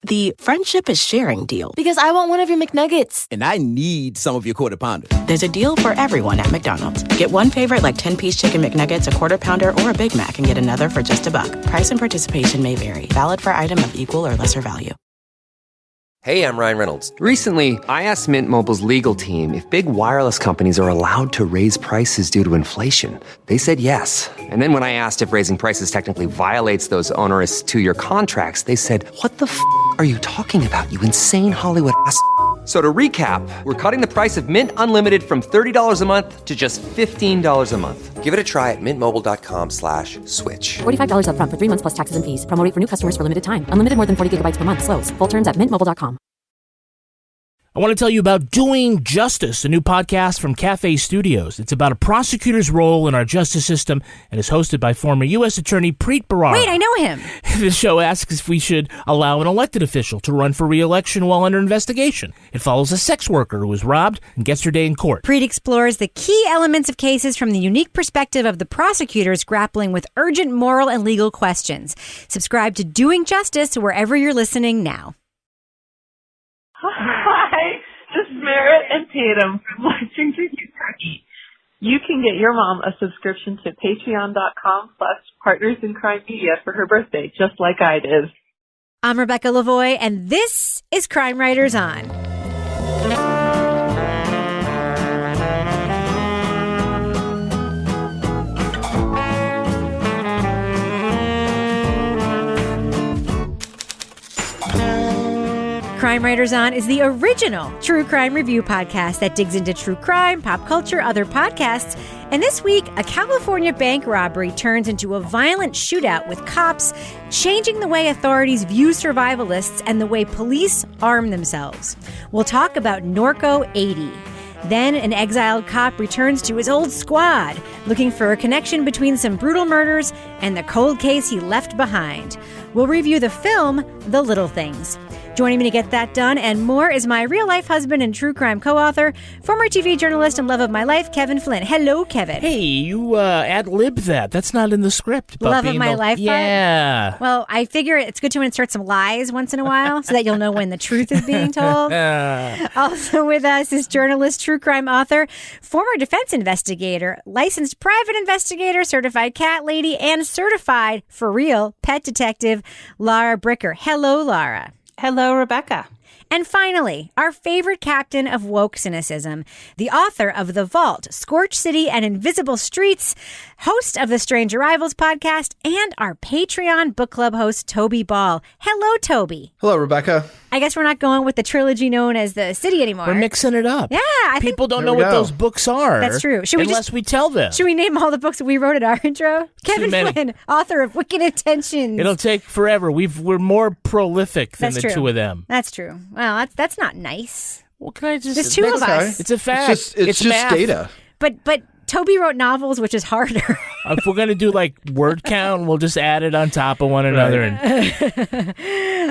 the friendship is sharing deal. Because I want one of your McNuggets. And I need some of your Quarter Pounder. There's a deal for everyone at McDonald's. Get one favorite like 10-piece chicken McNuggets, a Quarter Pounder, or a Big Mac, and get another for just $1. Price and participation may vary. Valid for item of equal or lesser value. Hey, I'm Ryan Reynolds. Recently, I asked Mint Mobile's legal team if big wireless companies are allowed to raise prices due to inflation. They said yes. And then when I asked if raising prices technically violates those onerous 2-year contracts, they said, "What the f*** are you talking about, you insane Hollywood ass?" So to recap, we're cutting the price of Mint Unlimited from $30 a month to just $15 a month. Give it a try at mintmobile.com/switch. $45 up front for 3 months plus taxes and fees. Promo rate for new customers for limited time. Unlimited more than 40 gigabytes per month. Slows full terms at mintmobile.com. I want to tell you about Doing Justice, a new podcast from Cafe Studios. It's about a prosecutor's role in our justice system and is hosted by former U.S. Attorney Preet Bharara. Wait, I know him. The show asks if we should allow an elected official to run for re-election while under investigation. It follows a sex worker who was robbed and gets her day in court. Preet explores the key elements of cases from the unique perspective of the prosecutors grappling with urgent moral and legal questions. Subscribe to Doing Justice wherever you're listening now. Hi, this is Merritt and Tatum from Lexington, Kentucky. You can get your mom a subscription to patreon.com/partnersincrimemedia for her birthday, just like I did. I'm Rebecca Lavoie, and this is Crime Writers On. Crime Writers On is the original true crime review podcast that digs into true crime, pop culture, other podcasts. And this week, a California bank robbery turns into a violent shootout with cops, changing the way authorities view survivalists and the way police arm themselves. We'll talk about Norco 80. Then an exiled cop returns to his old squad, looking for a connection between some brutal murders and the cold case he left behind. We'll review the film, The Little Things. Joining me to get that done and more is my real-life husband and true crime co-author, former TV journalist and love of my life, Kevin Flynn. Hello, Kevin. Hey, you ad-libbed that. That's not in the script. Love of my life part? Yeah. Well, I figure it's good to insert some lies once in a while so that you'll know when the truth is being told. Also with us is journalist, true crime author, former defense investigator, licensed private investigator, certified cat lady, and certified, for real, pet detective, Lara Bricker. Hello, Lara. Hello, Rebecca. And finally, our favorite captain of woke cynicism, the author of The Vault, Scorch City, and Invisible Streets, host of the Strange Arrivals podcast, and our Patreon book club host, Toby Ball. Hello, Toby. Hello, Rebecca. I guess we're not going with the trilogy known as The City anymore. We're mixing it up. Yeah. People don't know what those books are. That's true. Unless we tell them. Should we name all the books that we wrote at our intro? Kevin Flynn, author of Wicked Intentions. It'll take forever. We're more prolific than the two of them. That's true. Well, that's not nice. Well, can I just... There's two of us. It's a fact. It's just data. But Toby wrote novels, which is harder. If we're going to do like word count, we'll just add it on top of one another.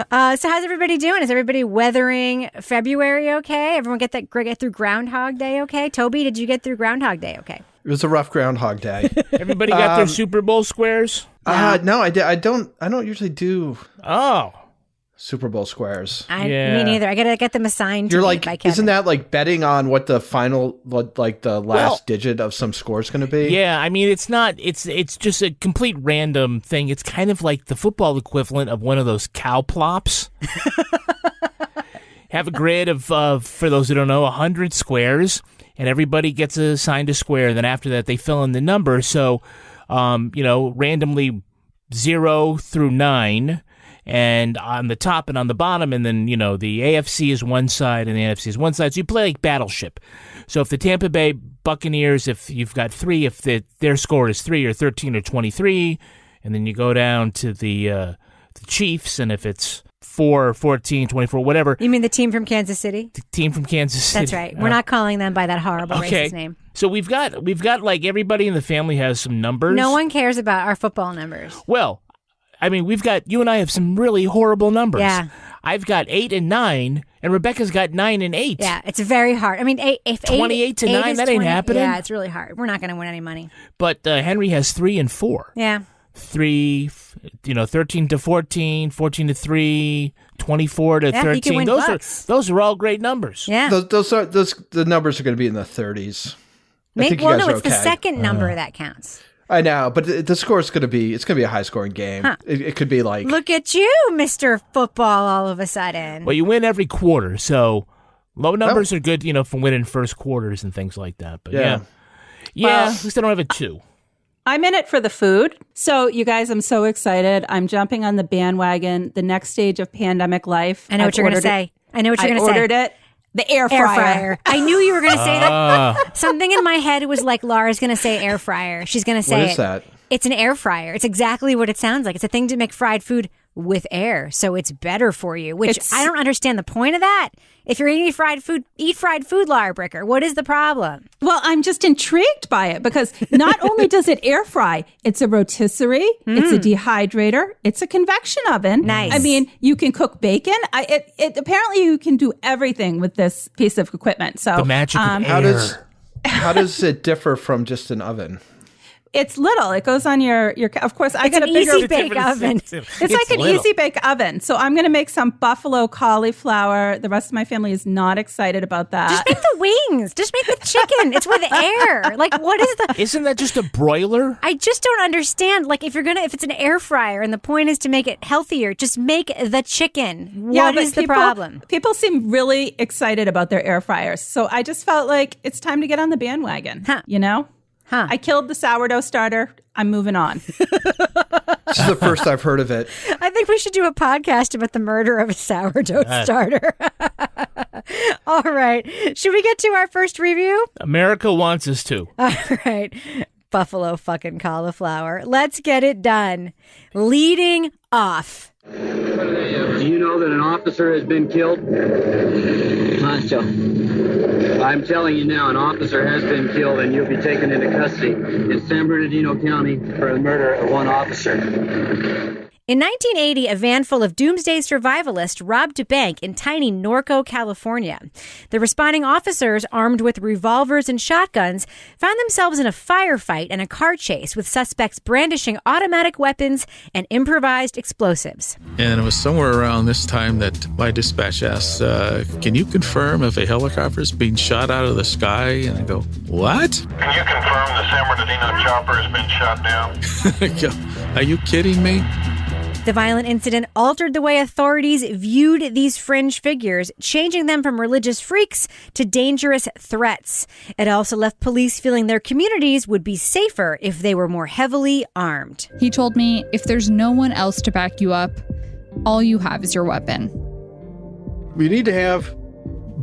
So how's everybody doing? Is everybody weathering February okay? Everyone get through Groundhog Day okay? Toby, did you get through Groundhog Day okay? It was a rough Groundhog Day. Everybody got their Super Bowl squares? No, I did. I don't usually do. Oh. Super Bowl squares. Me neither. I gotta get them assigned. You're to like, me by Kevin. Isn't that like betting on what the final, like the last digit of some score is going to be? Yeah, I mean, it's not. It's just a complete random thing. It's kind of like the football equivalent of one of those cow plops. Have a grid of, for those who don't know, 100 squares, and everybody gets assigned a square. Then after that, they fill in the number. So, randomly 0 through 9. And on the top and on the bottom, and then, the AFC is one side and the NFC is one side. So you play like Battleship. So if the Tampa Bay Buccaneers, if you've got 3, if their score is 3 or 13 or 23, and then you go down to the Chiefs, and if it's 4 or 14, 24, whatever. You mean the team from Kansas City? The team from Kansas City. That's right. We're not calling them by that horrible racist name. So we've got like everybody in the family has some numbers. No one cares about our football numbers. Well, I mean, you and I have some really horrible numbers. Yeah. I've got 8 and 9, and Rebecca's got 9 and 8. Yeah, it's very hard. I mean, if 28 to 9, that ain't happening. Yeah, it's really hard. We're not going to win any money. But Henry has 3 and 4. Yeah. 3, 13 to 14, 14 to 3, 24 to 13. Those are all great numbers. Yeah. Those the numbers are going to be in the 30s. It's the second number that counts. I know, but the score is going to be a high scoring game. Huh. It could be like, look at you, Mr. Football, all of a sudden. Well, you win every quarter, so low numbers are good, for winning first quarters and things like that. But yeah, at least I don't have a 2. I'm in it for the food. So, you guys, I'm so excited. I'm jumping on the bandwagon, the next stage of pandemic life. I know what you're going to say. I ordered it. The air fryer. I knew you were going to say that. Something in my head was like, Laura's going to say air fryer. She's going to say What is that? It's an air fryer. It's exactly what it sounds like. It's a thing to make fried food with air, so it's better for you, which I don't understand the point of that. If you're eating fried food, eat fried food, Laura Bricker. What is the problem? Well, I'm just intrigued by it because not only does it air fry, it's a rotisserie, it's a dehydrator, it's a convection oven. Nice. I mean, you can cook bacon. Apparently you can do everything with this piece of equipment. So the magic of air. How does it differ from just an oven? It's little. It goes on your. Of course, I got a bigger easy bake oven. It's like an easy bake oven. So I'm going to make some buffalo cauliflower. The rest of my family is not excited about that. Just make the wings. Just make the chicken. It's with air. Like, what is the? Isn't that just a broiler? I just don't understand. Like, if it's an air fryer and the point is to make it healthier, just make the chicken. What is the problem? People seem really excited about their air fryers. So I just felt like it's time to get on the bandwagon. I killed the sourdough starter. I'm moving on. This is the first I've heard of it. I think we should do a podcast about the murder of a sourdough starter. All right. Should we get to our first review? America wants us to. All right. Buffalo fucking cauliflower. Let's get it done. Leading off. Do you know that an officer has been killed? I'm telling you now, an officer has been killed and you'll be taken into custody in San Bernardino County for the murder of one officer. In 1980, a van full of doomsday survivalists robbed a bank in tiny Norco, California. The responding officers, armed with revolvers and shotguns, found themselves in a firefight and a car chase with suspects brandishing automatic weapons and improvised explosives. And it was somewhere around this time that my dispatch asked, can you confirm if a helicopter is being shot out of the sky? And I go, what? Can you confirm the San Bernardino chopper has been shot down? I go, are you kidding me? The violent incident altered the way authorities viewed these fringe figures, changing them from religious freaks to dangerous threats. It also left police feeling their communities would be safer if they were more heavily armed. He told me, if there's no one else to back you up, all you have is your weapon. We need to have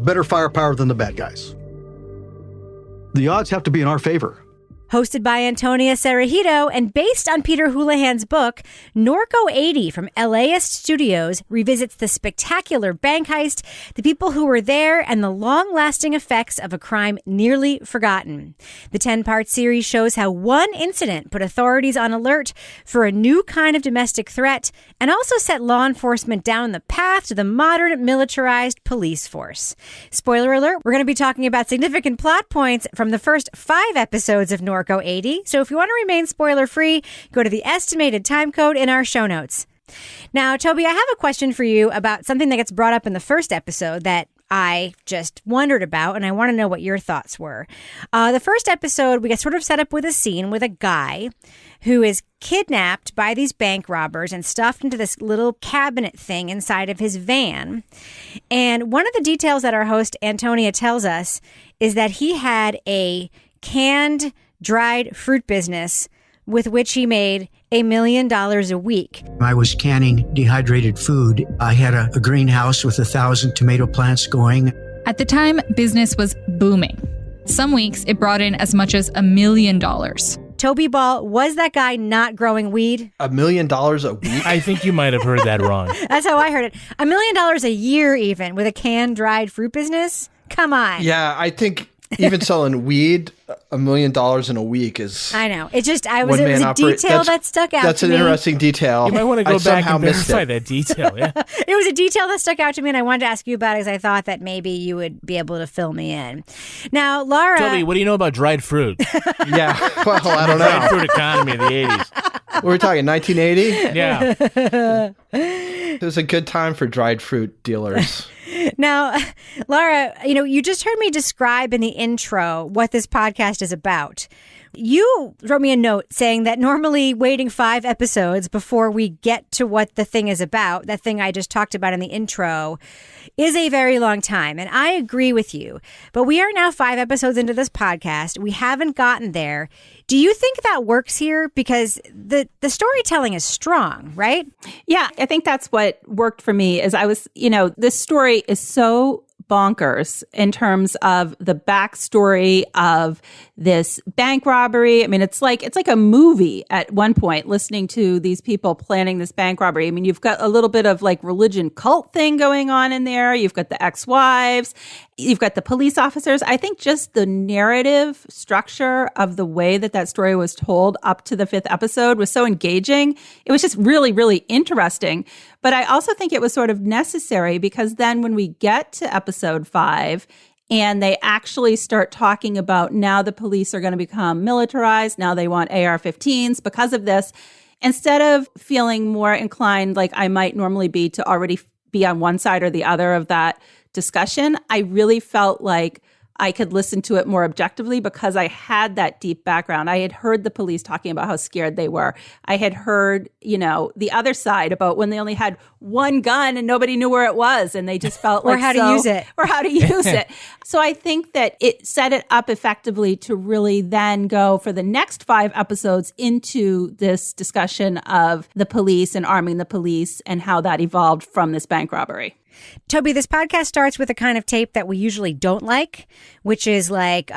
better firepower than the bad guys. The odds have to be in our favor. Hosted by Antonia Cerejito and based on Peter Houlihan's book, Norco 80 from LAist Studios revisits the spectacular bank heist, the people who were there, and the long-lasting effects of a crime nearly forgotten. The 10-part series shows how one incident put authorities on alert for a new kind of domestic threat and also set law enforcement down the path to the modern militarized police force. Spoiler alert, we're going to be talking about significant plot points from the first 5 episodes of Norco 80. So if you want to remain spoiler-free, go to the estimated time code in our show notes. Now, Toby, I have a question for you about something that gets brought up in the first episode that I just wondered about, and I want to know what your thoughts were. The first episode, we get sort of set up with a scene with a guy who is kidnapped by these bank robbers and stuffed into this little cabinet thing inside of his van. And one of the details that our host, Antonia, tells us is that he had a canned dried fruit business with which he made $1 million a week. I was canning dehydrated food. I had a greenhouse with 1,000 tomato plants going. At the time, business was booming. Some weeks, it brought in as much as $1 million. Toby Ball, was that guy not growing weed? $1 million a week? I think you might have heard that wrong. That's how I heard it. $1 million a year even with a canned dried fruit business? Come on. Yeah, I think even selling weed, $1 million in a week is. I know. It was a detail that stuck out to me. That's an interesting detail. You might want to go back and verify that detail. Yeah. It was a detail that stuck out to me, and I wanted to ask you about it because I thought that maybe you would be able to fill me in. Now, Laura. Toby, what do you know about dried fruit? Yeah. Well, I don't know. Dried fruit economy of the 80s. Were we talking 1980? Yeah. It was a good time for dried fruit dealers. Now, Laura, you just heard me describe in the intro what this podcast is about. You wrote me a note saying that normally waiting 5 episodes before we get to what the thing is about, that thing I just talked about in the intro, is a very long time. And I agree with you. But we are now 5 episodes into this podcast. We haven't gotten there. Do you think that works here? Because the storytelling is strong, right? Yeah, I think that's what worked for me is this story is so bonkers in terms of the backstory of this bank robbery. I mean, it's like a movie at one point, listening to these people planning this bank robbery. I mean, you've got a little bit of like religion cult thing going on in there. You've got the ex-wives. You've got the police officers. I think just the narrative structure of the way that story was told up to the 5th episode was so engaging. It was just really, really interesting. But I also think it was sort of necessary because then when we get to episode 5 and they actually start talking about now the police are going to become militarized, now they want AR-15s because of this, instead of feeling more inclined like I might normally be to already be on one side or the other of that discussion, I really felt like I could listen to it more objectively because I had that deep background. I had heard the police talking about how scared they were. I had heard, the other side about when they only had one gun and nobody knew where it was and they just felt or how to use it. So I think that it set it up effectively to really then go for the next 5 episodes into this discussion of the police and arming the police and how that evolved from this bank robbery. Toby, this podcast starts with a kind of tape that we usually don't like, which is like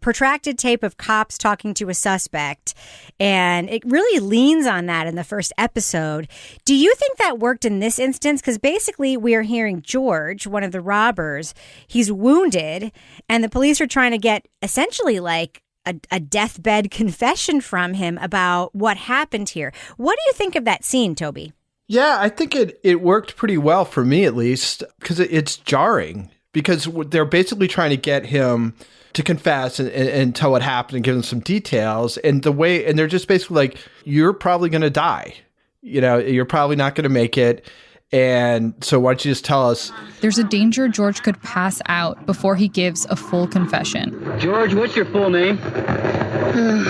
protracted tape of cops talking to a suspect. And it really leans on that in the first episode. Do you think that worked in this instance? Because basically we are hearing George, one of the robbers, he's wounded and the police are trying to get essentially like a deathbed confession from him about what happened here. What do you think of that scene, Toby? Yeah, I think it worked pretty well for me, at least, because it's jarring because they're basically trying to get him to confess and tell what happened and give him some details. And they're just basically like, you're probably going to die. You're probably not going to make it. And so why don't you just tell us? There's a danger George could pass out before he gives a full confession. George, what's your full name? Come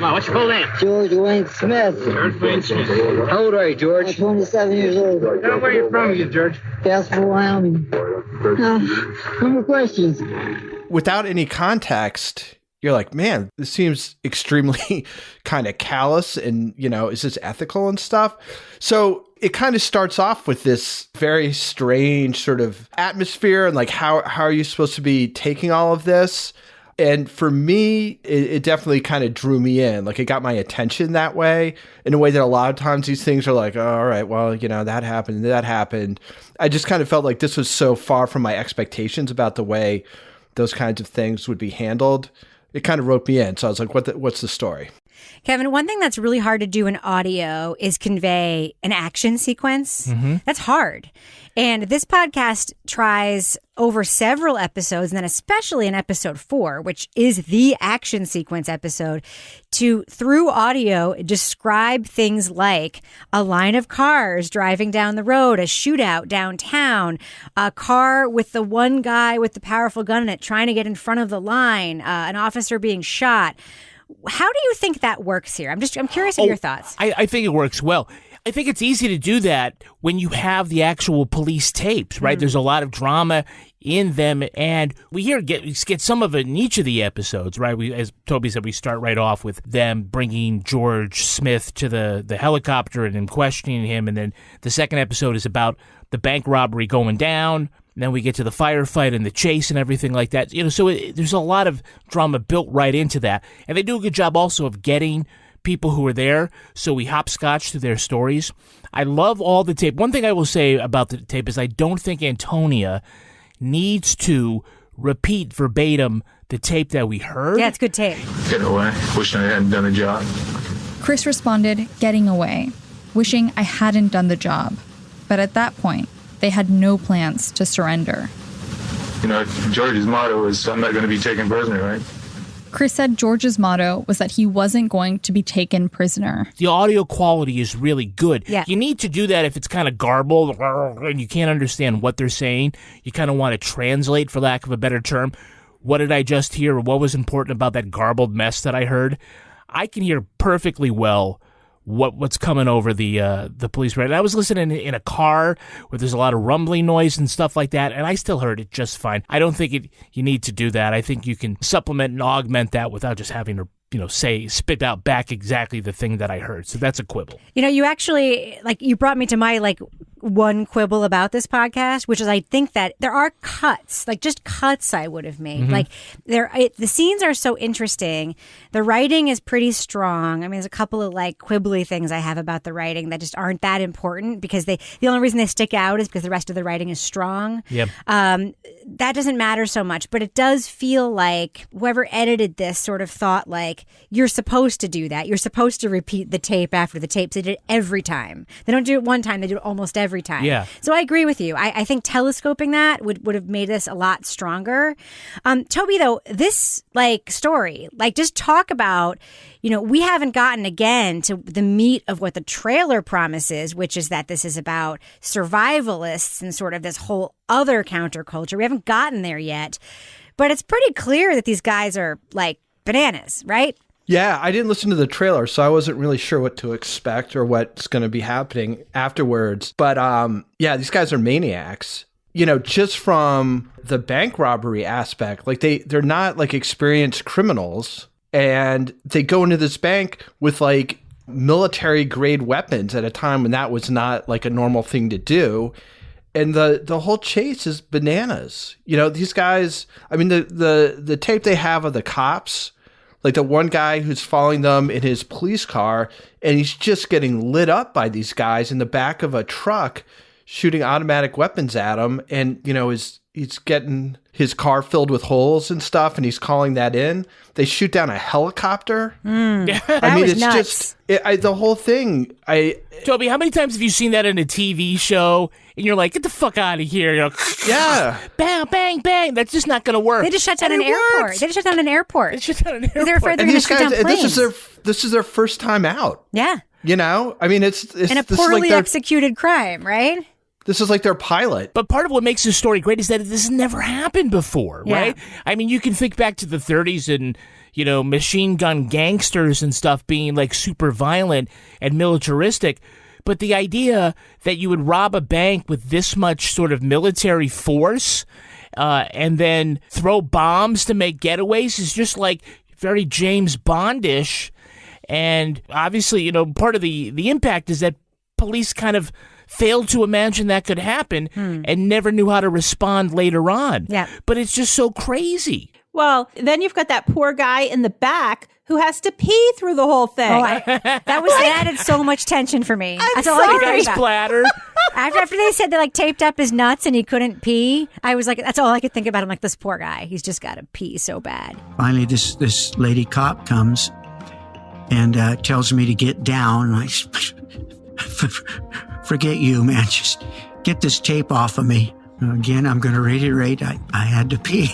on, what's your full name? George Wayne Smith. George Wayne Smith. How old are you, George? I'm 27 years old. Tell me where you're from, George. Casper, Wyoming. No more questions. Without any context, you're like, man, this seems extremely kind of callous and, is this ethical and stuff? So it kind of starts off with this very strange sort of atmosphere and like, how are you supposed to be taking all of this? And for me, it definitely kind of drew me in. Like it got my attention that way in a way that a lot of times these things are like, oh, all right, well, that happened. I just kind of felt like this was so far from my expectations about the way those kinds of things would be handled. It kind of roped me in. So I was like, what's the story? Kevin, one thing that's really hard to do in audio is convey an action sequence. Mm-hmm. That's hard. And this podcast tries over several episodes, and then especially in episode 4, which is the action sequence episode, to, through audio, describe things like a line of cars driving down the road, a shootout downtown, a car with the one guy with the powerful gun in it trying to get in front of the line, an officer being shot. How do you think that works here? I'm curious of your thoughts. I think it works well. I think it's easy to do that when you have the actual police tapes, right? Mm-hmm. There's a lot of drama in them, and we get some of it in each of the episodes, right? As Toby said, we start right off with them bringing George Smith to the helicopter and then questioning him, and then the second episode is about the bank robbery going down. And then we get to the firefight and the chase and everything like that. So there's a lot of drama built right into that. And they do a good job also of getting people who are there, so we hopscotch through their stories. I love all the tape. One thing I will say about the tape is I don't think Antonia needs to repeat verbatim the tape that we heard? Yeah, it's good tape. Getting away. Wishing I hadn't done the job. Chris responded, getting away, wishing I hadn't done the job. But at that point, they had no plans to surrender. You know, George's motto is, I'm not going to be taken prisoner, right? Chris said George's motto was that he wasn't going to be taken prisoner. The audio quality is really good. Yeah. You need to do that if it's kind of garbled and you can't understand what they're saying. You kind of want to translate, for lack of a better term. What did I just hear? Or what was important about that garbled mess that I heard? I can hear perfectly well what's coming over the police radio. I was listening in a car where there's a lot of rumbling noise and stuff like that, and I still heard it just fine. I don't think you need to do that. I think you can supplement and augment that without just having to, spit out back exactly the thing that I heard. So that's a quibble. You actually, you brought me to my, one quibble about this podcast, which is I think that there are cuts, just cuts I would have made. Mm-hmm. The scenes are so interesting. The writing is pretty strong. I mean, there's a couple of quibbly things I have about the writing that just aren't that important because the only reason they stick out is because the rest of the writing is strong. Yep. That doesn't matter so much, but it does feel like whoever edited this sort of thought you're supposed to do that. You're supposed to repeat the tape after the tape. So they did it every time. They don't do it one time. They do it almost every time. Yeah. So I agree with you. I think telescoping that would have made this a lot stronger. Toby, though, this story, just talk about, we haven't gotten again to the meat of what the trailer promises, which is that this is about survivalists and sort of this whole other counterculture. We haven't gotten there yet, but it's pretty clear that these guys are bananas, right? Yeah, I didn't listen to the trailer, so I wasn't really sure what to expect or what's going to be happening afterwards. But yeah, these guys are maniacs. Just from the bank robbery aspect, they're not experienced criminals, and they go into this bank with military grade weapons at a time when that was not a normal thing to do. And the whole chase is bananas. These guys, I mean, the tape they have of the cops, the one guy who's following them in his police car, and he's just getting lit up by these guys in the back of a truck shooting automatic weapons at him. And, he's getting his car filled with holes and stuff, and he's calling that in. They shoot down a helicopter. That was nuts. The whole thing. Toby, how many times have you seen that in a TV show? And you're like, get the fuck out of here. Yeah. Bang, bang, bang. That's just not going to work. They just shut down an airport. They just shut down an airport. They're afraid they're going to shoot down planes. This is their first time out. Yeah. I mean, it's and a poorly executed crime, right? This is their pilot. But part of what makes this story great is that this has never happened before, right? I mean, you can think back to the 30s and, machine gun gangsters and stuff being super violent and militaristic. But the idea that you would rob a bank with this much sort of military force and then throw bombs to make getaways is just very James Bondish. And obviously, part of the impact is that police kind of failed to imagine that could happen and never knew how to respond later on. Yeah. But it's just so crazy. Well, then you've got that poor guy in the back who has to pee through the whole thing. That added so much tension for me. That's all I could think about. Splatter. After they said they taped up his nuts and he couldn't pee, I was that's all I could think about. I'm this poor guy. He's just got to pee so bad. Finally, this lady cop comes and tells me to get down. And I forget you, man. Just get this tape off of me. Again, I'm going to reiterate, I had to pee.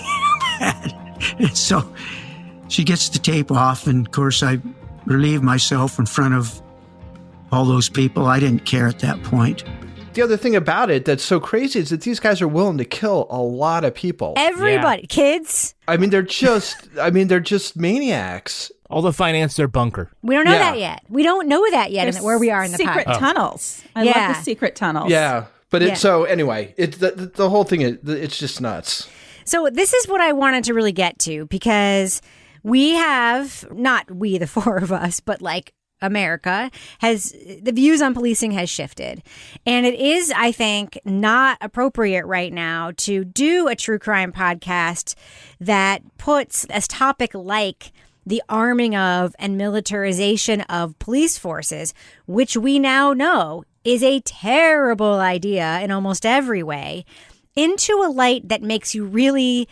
And so she gets the tape off, and of course I relieve myself in front of all those people. I didn't care at that point. The other thing about it that's so crazy is that these guys are willing to kill a lot of people. Everybody, kids. I mean, they're just maniacs. All to finance their bunker. We don't know that yet. We don't know that yet where we are in the secret tunnels. I love the secret tunnels. Yeah. But so anyway, the whole thing it's just nuts. So this is what I wanted to really get to, because we have, not we, the four of us, but America the views on policing has shifted. And it is, I think, not appropriate right now to do a true crime podcast that puts as topic the arming of and militarization of police forces, which we now know is a terrible idea in almost every way, into a light that makes you really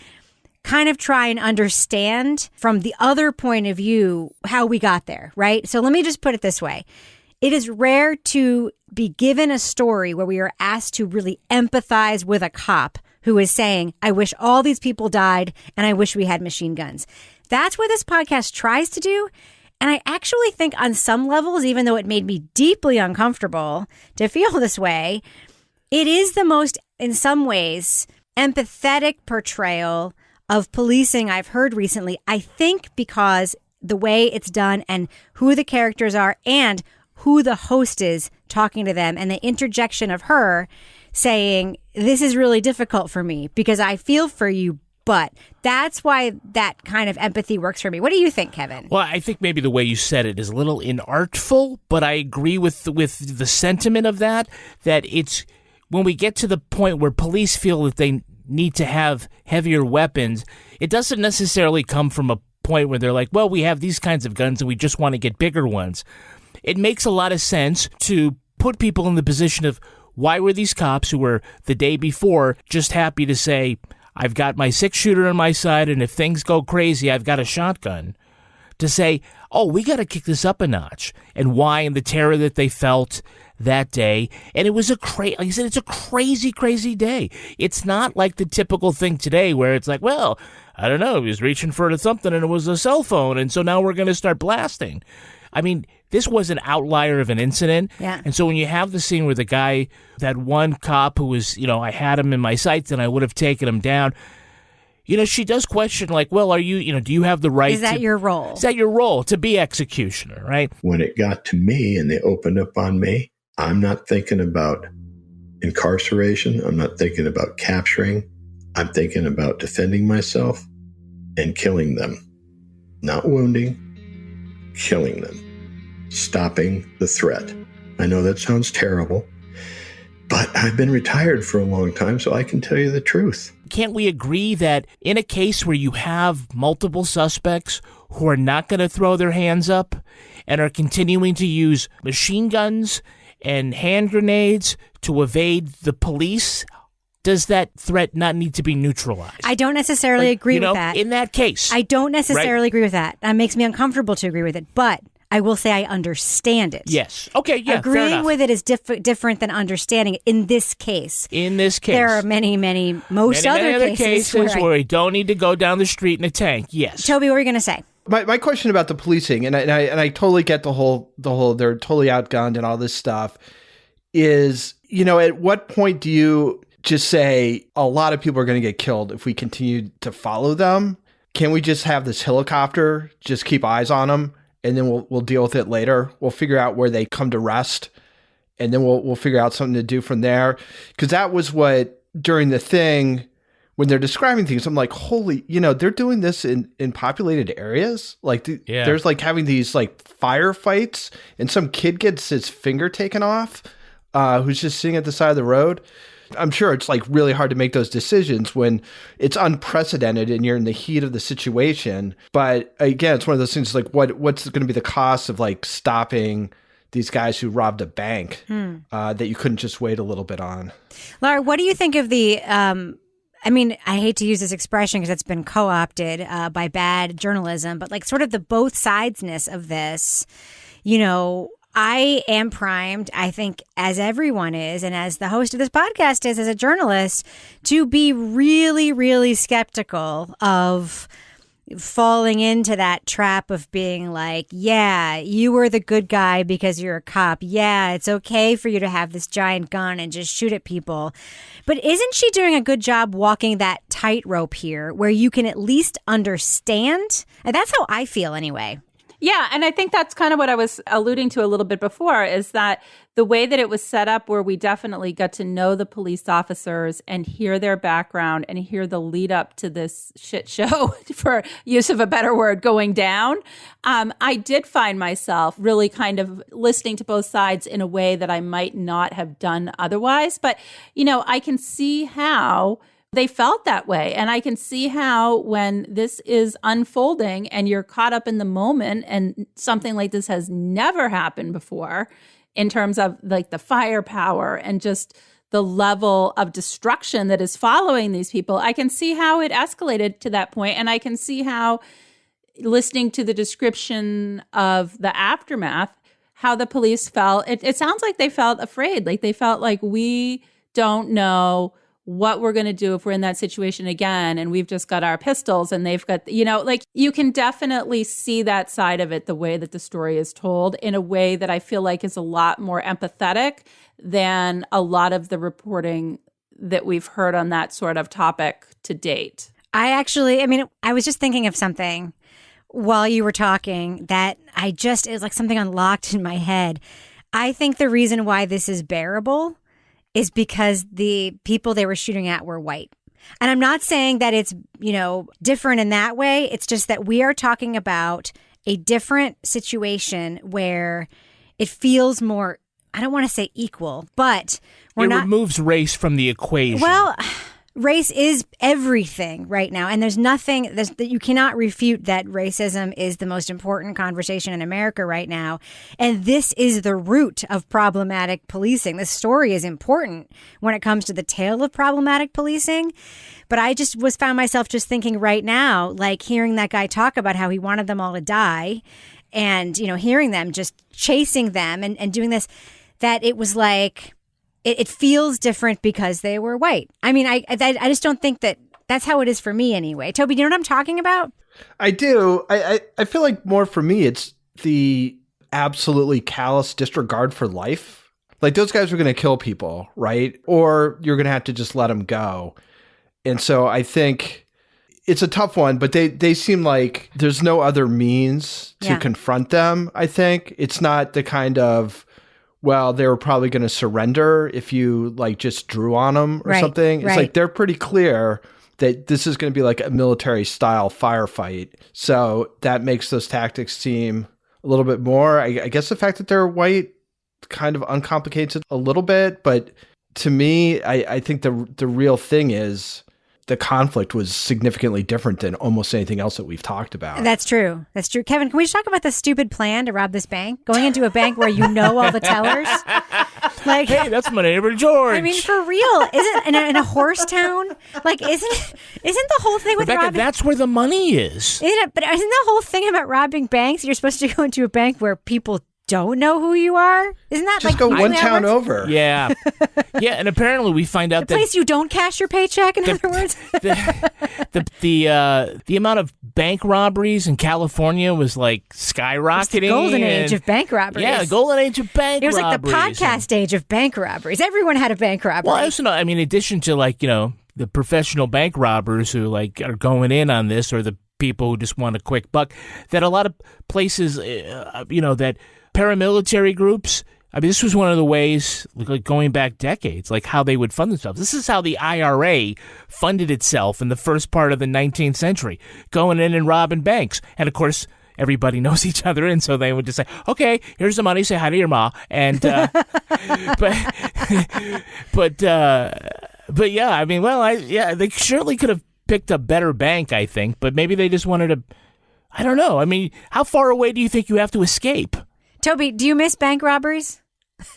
kind of try and understand from the other point of view how we got there, right? So let me just put it this way. It is rare to be given a story where we are asked to really empathize with a cop who is saying, I wish all these people died and I wish we had machine guns. That's what this podcast tries to do. And I actually think on some levels, even though it made me deeply uncomfortable to feel this way, it is the most, in some ways, empathetic portrayal of policing I've heard recently. I think because the way it's done and who the characters are and who the host is talking to them and the interjection of her saying, this is really difficult for me because I feel for you, but that's why that kind of empathy works for me. What do you think, Kevin? Well, I think maybe the way you said it is a little inartful, but I agree with the sentiment of that it's when we get to the point where police feel that they need to have heavier weapons, it doesn't necessarily come from a point where they're like, well, we have these kinds of guns and we just want to get bigger ones. It makes a lot of sense to put people in the position of why were these cops who were the day before just happy to say, I've got my 6-shooter on my side, and if things go crazy, I've got a shotgun, to say, oh, we got to kick this up a notch, and why, and the terror that they felt that day. And it was like I said, it's a crazy, crazy day. It's not like the typical thing today where it's like, well, I don't know, he was reaching for something and it was a cell phone, and so now we're going to start blasting. I mean, this was an outlier of an incident. Yeah. And so when you have the scene where the guy, that one cop who was, I had him in my sights and I would have taken him down, she does question, like, well, are you, do you have the right Is that your role? Is that your role to be executioner, right? When it got to me and they opened up on me, I'm not thinking about incarceration. I'm not thinking about capturing. I'm thinking about defending myself and killing them. Not wounding, killing them. Stopping the threat. I know that sounds terrible, but I've been retired for a long time, so I can tell you the truth. Can't we agree that in a case where you have multiple suspects who are not going to throw their hands up and are continuing to use machine guns and hand grenades to evade the police, does that threat not need to be neutralized? I don't necessarily agree with that. In that case. I don't necessarily agree with that. That makes me uncomfortable to agree with it, but I will say I understand it. Yes. Okay, yeah, fair Agreeing enough. with it is different than understanding it in this case. In this case. There are many other cases where we don't need to go down the street in a tank. Yes. Toby, what were you going to say? My question about the policing, and I totally get the whole they're totally outgunned and all this stuff, is, at what point do you just say a lot of people are going to get killed if we continue to follow them? Can we just have this helicopter, just keep eyes on them, and then we'll deal with it later? We'll figure out where they come to rest, and then we'll figure out something to do from there. Because that was what, during the thing, when they're describing things, I'm like, holy, they're doing this in populated areas. Like, there's like having these like firefights, and some kid gets his finger taken off, who's just sitting at the side of the road. I'm sure it's like really hard to make those decisions when it's unprecedented and you're in the heat of the situation. But again, it's one of those things like what's going to be the cost of like stopping these guys who robbed a bank that you couldn't just wait a little bit on. Laura, what do you think of the, I hate to use this expression because it's been co-opted by bad journalism, but like sort of the both sidesness of this, I am primed, I think, as everyone is, and as the host of this podcast is, as a journalist, to be really, really skeptical of falling into that trap of being like, yeah, you were the good guy because you're a cop. Yeah, it's okay for you to have this giant gun and just shoot at people. But isn't she doing a good job walking that tightrope here where you can at least understand? And that's how I feel anyway. Yeah, and I think that's kind of what I was alluding to a little bit before, is that the way that it was set up, where we definitely got to know the police officers and hear their background and hear the lead up to this shit show, for use of a better word, going down. I did find myself really kind of listening to both sides in a way that I might not have done otherwise. But, I can see how they felt that way. And I can see how when this is unfolding and you're caught up in the moment, and something like this has never happened before in terms of like the firepower and just the level of destruction that is following these people, I can see how it escalated to that point. And I can see how, listening to the description of the aftermath, how the police felt. It sounds like they felt afraid. Like they felt like, we don't know what we're going to do if we're in that situation again, and we've just got our pistols and they've got, like, you can definitely see that side of it, the way that the story is told, in a way that I feel like is a lot more empathetic than a lot of the reporting that we've heard on that sort of topic to date. I was just thinking of something while you were talking that it was like something unlocked in my head. I think the reason why this is bearable is because the people they were shooting at were white. And I'm not saying that it's, different in that way. It's just that we are talking about a different situation where it feels more, I don't want to say equal, but it removes race from the equation. Well, race is everything right now. And there's nothing that you cannot refute that racism is the most important conversation in America right now. And this is the root of problematic policing. This story is important when it comes to the tale of problematic policing. But I just found myself just thinking right now, like hearing that guy talk about how he wanted them all to die and, hearing them just chasing them and doing this, that it was like, it feels different because they were white. I mean, I just don't think that's how it is for me anyway. Toby, do you know what I'm talking about? I do. I feel like more for me, it's the absolutely callous disregard for life. Like those guys were going to kill people, right? Or you're going to have to just let them go. And so I think it's a tough one, but they seem like there's no other means to confront them, I think. It's not the kind of, well, they were probably going to surrender if you like just drew on them or something. It's like they're pretty clear that this is going to be like a military style firefight. So that makes those tactics seem a little bit more. I guess the fact that they're white kind of uncomplicates it a little bit. But to me, I think the real thing is the conflict was significantly different than almost anything else that we've talked about. That's true. That's true. Kevin, can we just talk about the stupid plan to rob this bank? Going into a bank where you know all the tellers? Like, hey, that's my neighbor George. I mean, for real, isn't in a horse town? Like, isn't the whole thing with Rebecca, robbing? that's where the money is. Isn't it? But isn't the whole thing about robbing banks? You're supposed to go into a bank where people don't know who you are? Isn't that just like go one town over? Yeah, yeah, and apparently we find out the place you don't cash your paycheck. In other words, the amount of bank robberies in California was like skyrocketing. It's the golden age of bank robberies. Yeah, the golden age of bank robberies. It was like the podcast age of bank robberies. Everyone had a bank robbery. Well, I mean, in addition to like the professional bank robbers who like are going in on this, or the people who just want a quick buck, that a lot of places, that paramilitary groups, I mean, this was one of the ways, like going back decades, like how they would fund themselves. This is how the IRA funded itself in the first part of the 19th century, going in and robbing banks. And of course, everybody knows each other, and so they would just say, okay, here's the money, say hi to your ma. And, but yeah, I mean, they surely could have picked a better bank, I think, but maybe they just wanted to, I don't know. I mean, how far away do you think you have to escape? Toby, do you miss bank robberies?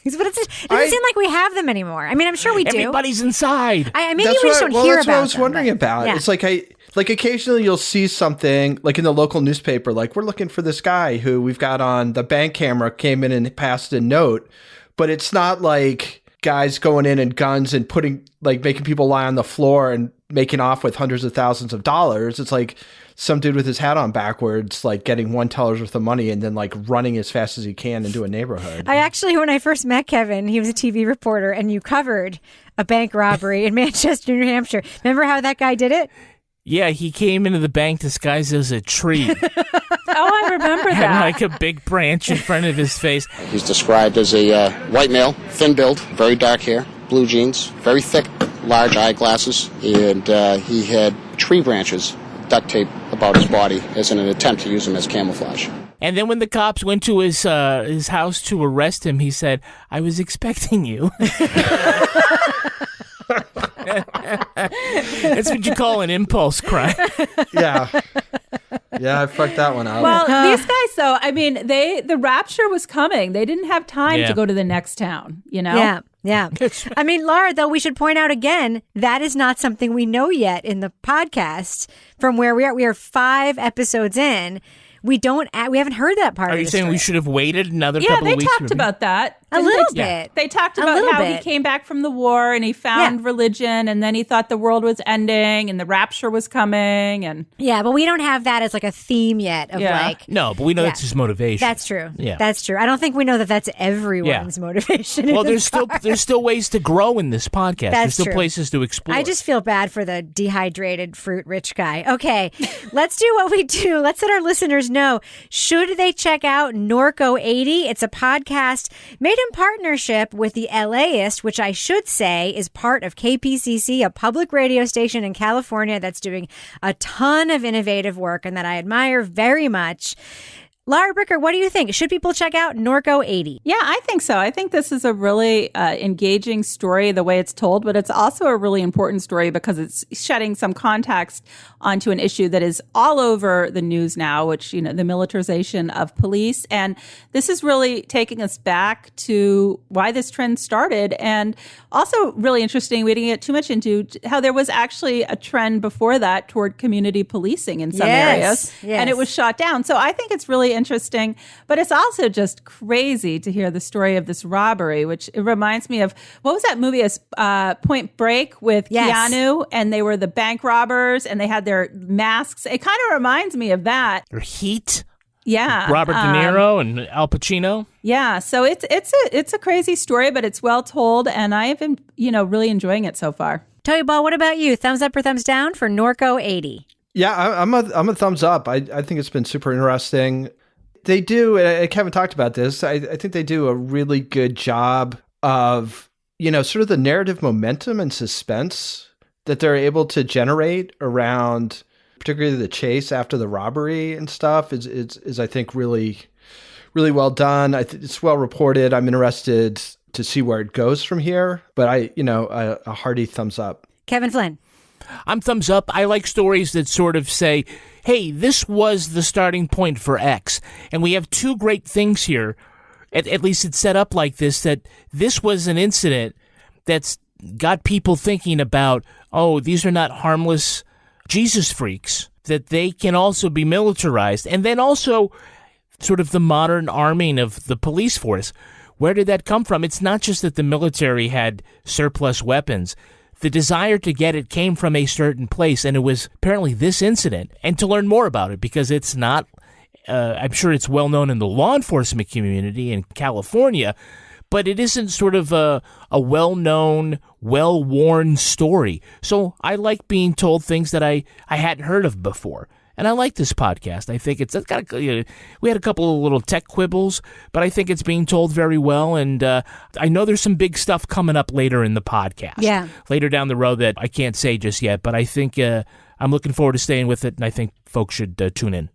It doesn't seem like we have them anymore. I mean, I'm sure we do. Everybody's inside. Maybe we just don't hear about them. That's what I was wondering about. Yeah. It's like occasionally you'll see something like in the local newspaper, like we're looking for this guy who we've got on the bank camera, came in and passed a note, but it's not like guys going in and guns and making people lie on the floor and making off with hundreds of thousands of dollars. It's like some dude with his hat on backwards, like getting one teller's worth of money and then like running as fast as he can into a neighborhood. When I first met Kevin, he was a TV reporter and you covered a bank robbery in Manchester, New Hampshire. Remember how that guy did it? Yeah, he came into the bank disguised as a tree. Oh, I remember that. Had like a big branch in front of his face. He's described as a white male, thin build, very dark hair, blue jeans, very thick, large eyeglasses, and he had tree branches duct tape about his body as in an attempt to use them as camouflage. And then when the cops went to his house to arrest him, he said, "I was expecting you." That's what you call an impulse crime. Yeah, I fucked that one out. Well, these guys, though, I mean, the rapture was coming. They didn't have time to go to the next town, Yeah. Yeah. I mean, Laura, though, we should point out again, that is not something we know yet in the podcast from where we are. We are 5 episodes in. We haven't heard that part of the Are you saying story. we should have waited another couple of weeks? Yeah, they talked about that. A little bit. They talked A about little how bit. he came back from the war and he found religion, and then he thought the world was ending and the rapture was coming. And Yeah, but we don't have that as like a theme yet of like. No, but we know that's his motivation. That's true. Yeah. That's true. I don't think we know that that's everyone's motivation. Well, in there's still ways to grow in this podcast. That's There's still true. places to explore. I just feel bad for the dehydrated fruit rich guy. Okay, let's do what we do. Let's let our listeners know. Should they check out Norco 80? It's a podcast made in partnership with the LAist, which I should say is part of KPCC, a public radio station in California that's doing a ton of innovative work and that I admire very much. Laura Bricker, what do you think? Should people check out Norco 80? yeah, I think so. I think this is a really engaging story, the way it's told, but it's also a really important story because it's shedding some context onto an issue that is all over the news now, which, the militarization of police. And this is really taking us back to why this trend started. And also really interesting, we didn't get too much into how there was actually a trend before that toward community policing in some areas. Yes. And it was shot down. So I think it's really interesting, but it's also just crazy to hear the story of this robbery, which it reminds me of, what was that movie, Point Break with Keanu, and they were the bank robbers and they had their masks. It kind of reminds me of that. Or Heat. Yeah. Robert De Niro and Al Pacino. Yeah. So it's a crazy story, but it's well told, and I have been, really enjoying it so far. Toy Ball, what about you? Thumbs up or thumbs down for Norco 80? Yeah, I'm a thumbs up. I think it's been super interesting. They do, and Kevin talked about this, I think they do a really good job of, sort of the narrative momentum and suspense that they're able to generate around particularly the chase after the robbery and stuff is I think, really, really well done. It's well reported. I'm interested to see where it goes from here, but a hearty thumbs up. Kevin Flynn. I'm thumbs up. I like stories that sort of say, hey, this was the starting point for X. And we have 2 great things here. At least it's set up like this, that this was an incident that's got people thinking about, oh, these are not harmless Jesus freaks, that they can also be militarized. And then also sort of the modern arming of the police force. Where did that come from? It's not just that the military had surplus weapons. The desire to get it came from a certain place, and it was apparently this incident. And to learn more about it, because it's not, I'm sure it's well known in the law enforcement community in California, but it isn't sort of a well-known, well-worn story. So I like being told things that I hadn't heard of before. And I like this podcast. I think it's got we had a couple of little tech quibbles, but I think it's being told very well. And I know there's some big stuff coming up later in the podcast. Yeah. Later down the road that I can't say just yet, but I think I'm looking forward to staying with it, and I think folks should tune in.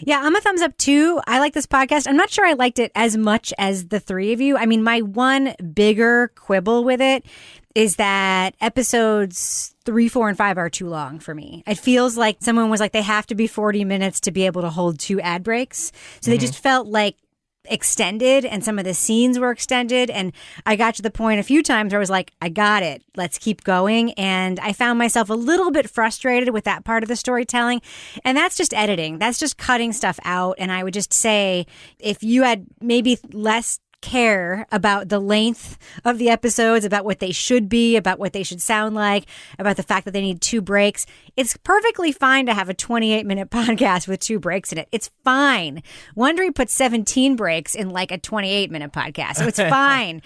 Yeah, I'm a thumbs up too. I like this podcast. I'm not sure I liked it as much as the 3 of you. I mean, my one bigger quibble with it is that episodes 3, 4, and 5 are too long for me. It feels like someone was like, they have to be 40 minutes to be able to hold 2 ad breaks. So they just felt like extended, and some of the scenes were extended. And I got to the point a few times where I was like, I got it. Let's keep going. And I found myself a little bit frustrated with that part of the storytelling. And that's just editing. That's just cutting stuff out. And I would just say, if you had maybe less care about the length of the episodes, about what they should be, about what they should sound like, about the fact that they need 2 breaks. It's perfectly fine to have a 28-minute podcast with 2 breaks in it. It's fine. Wondery put 17 breaks in like a 28-minute podcast. So it's fine.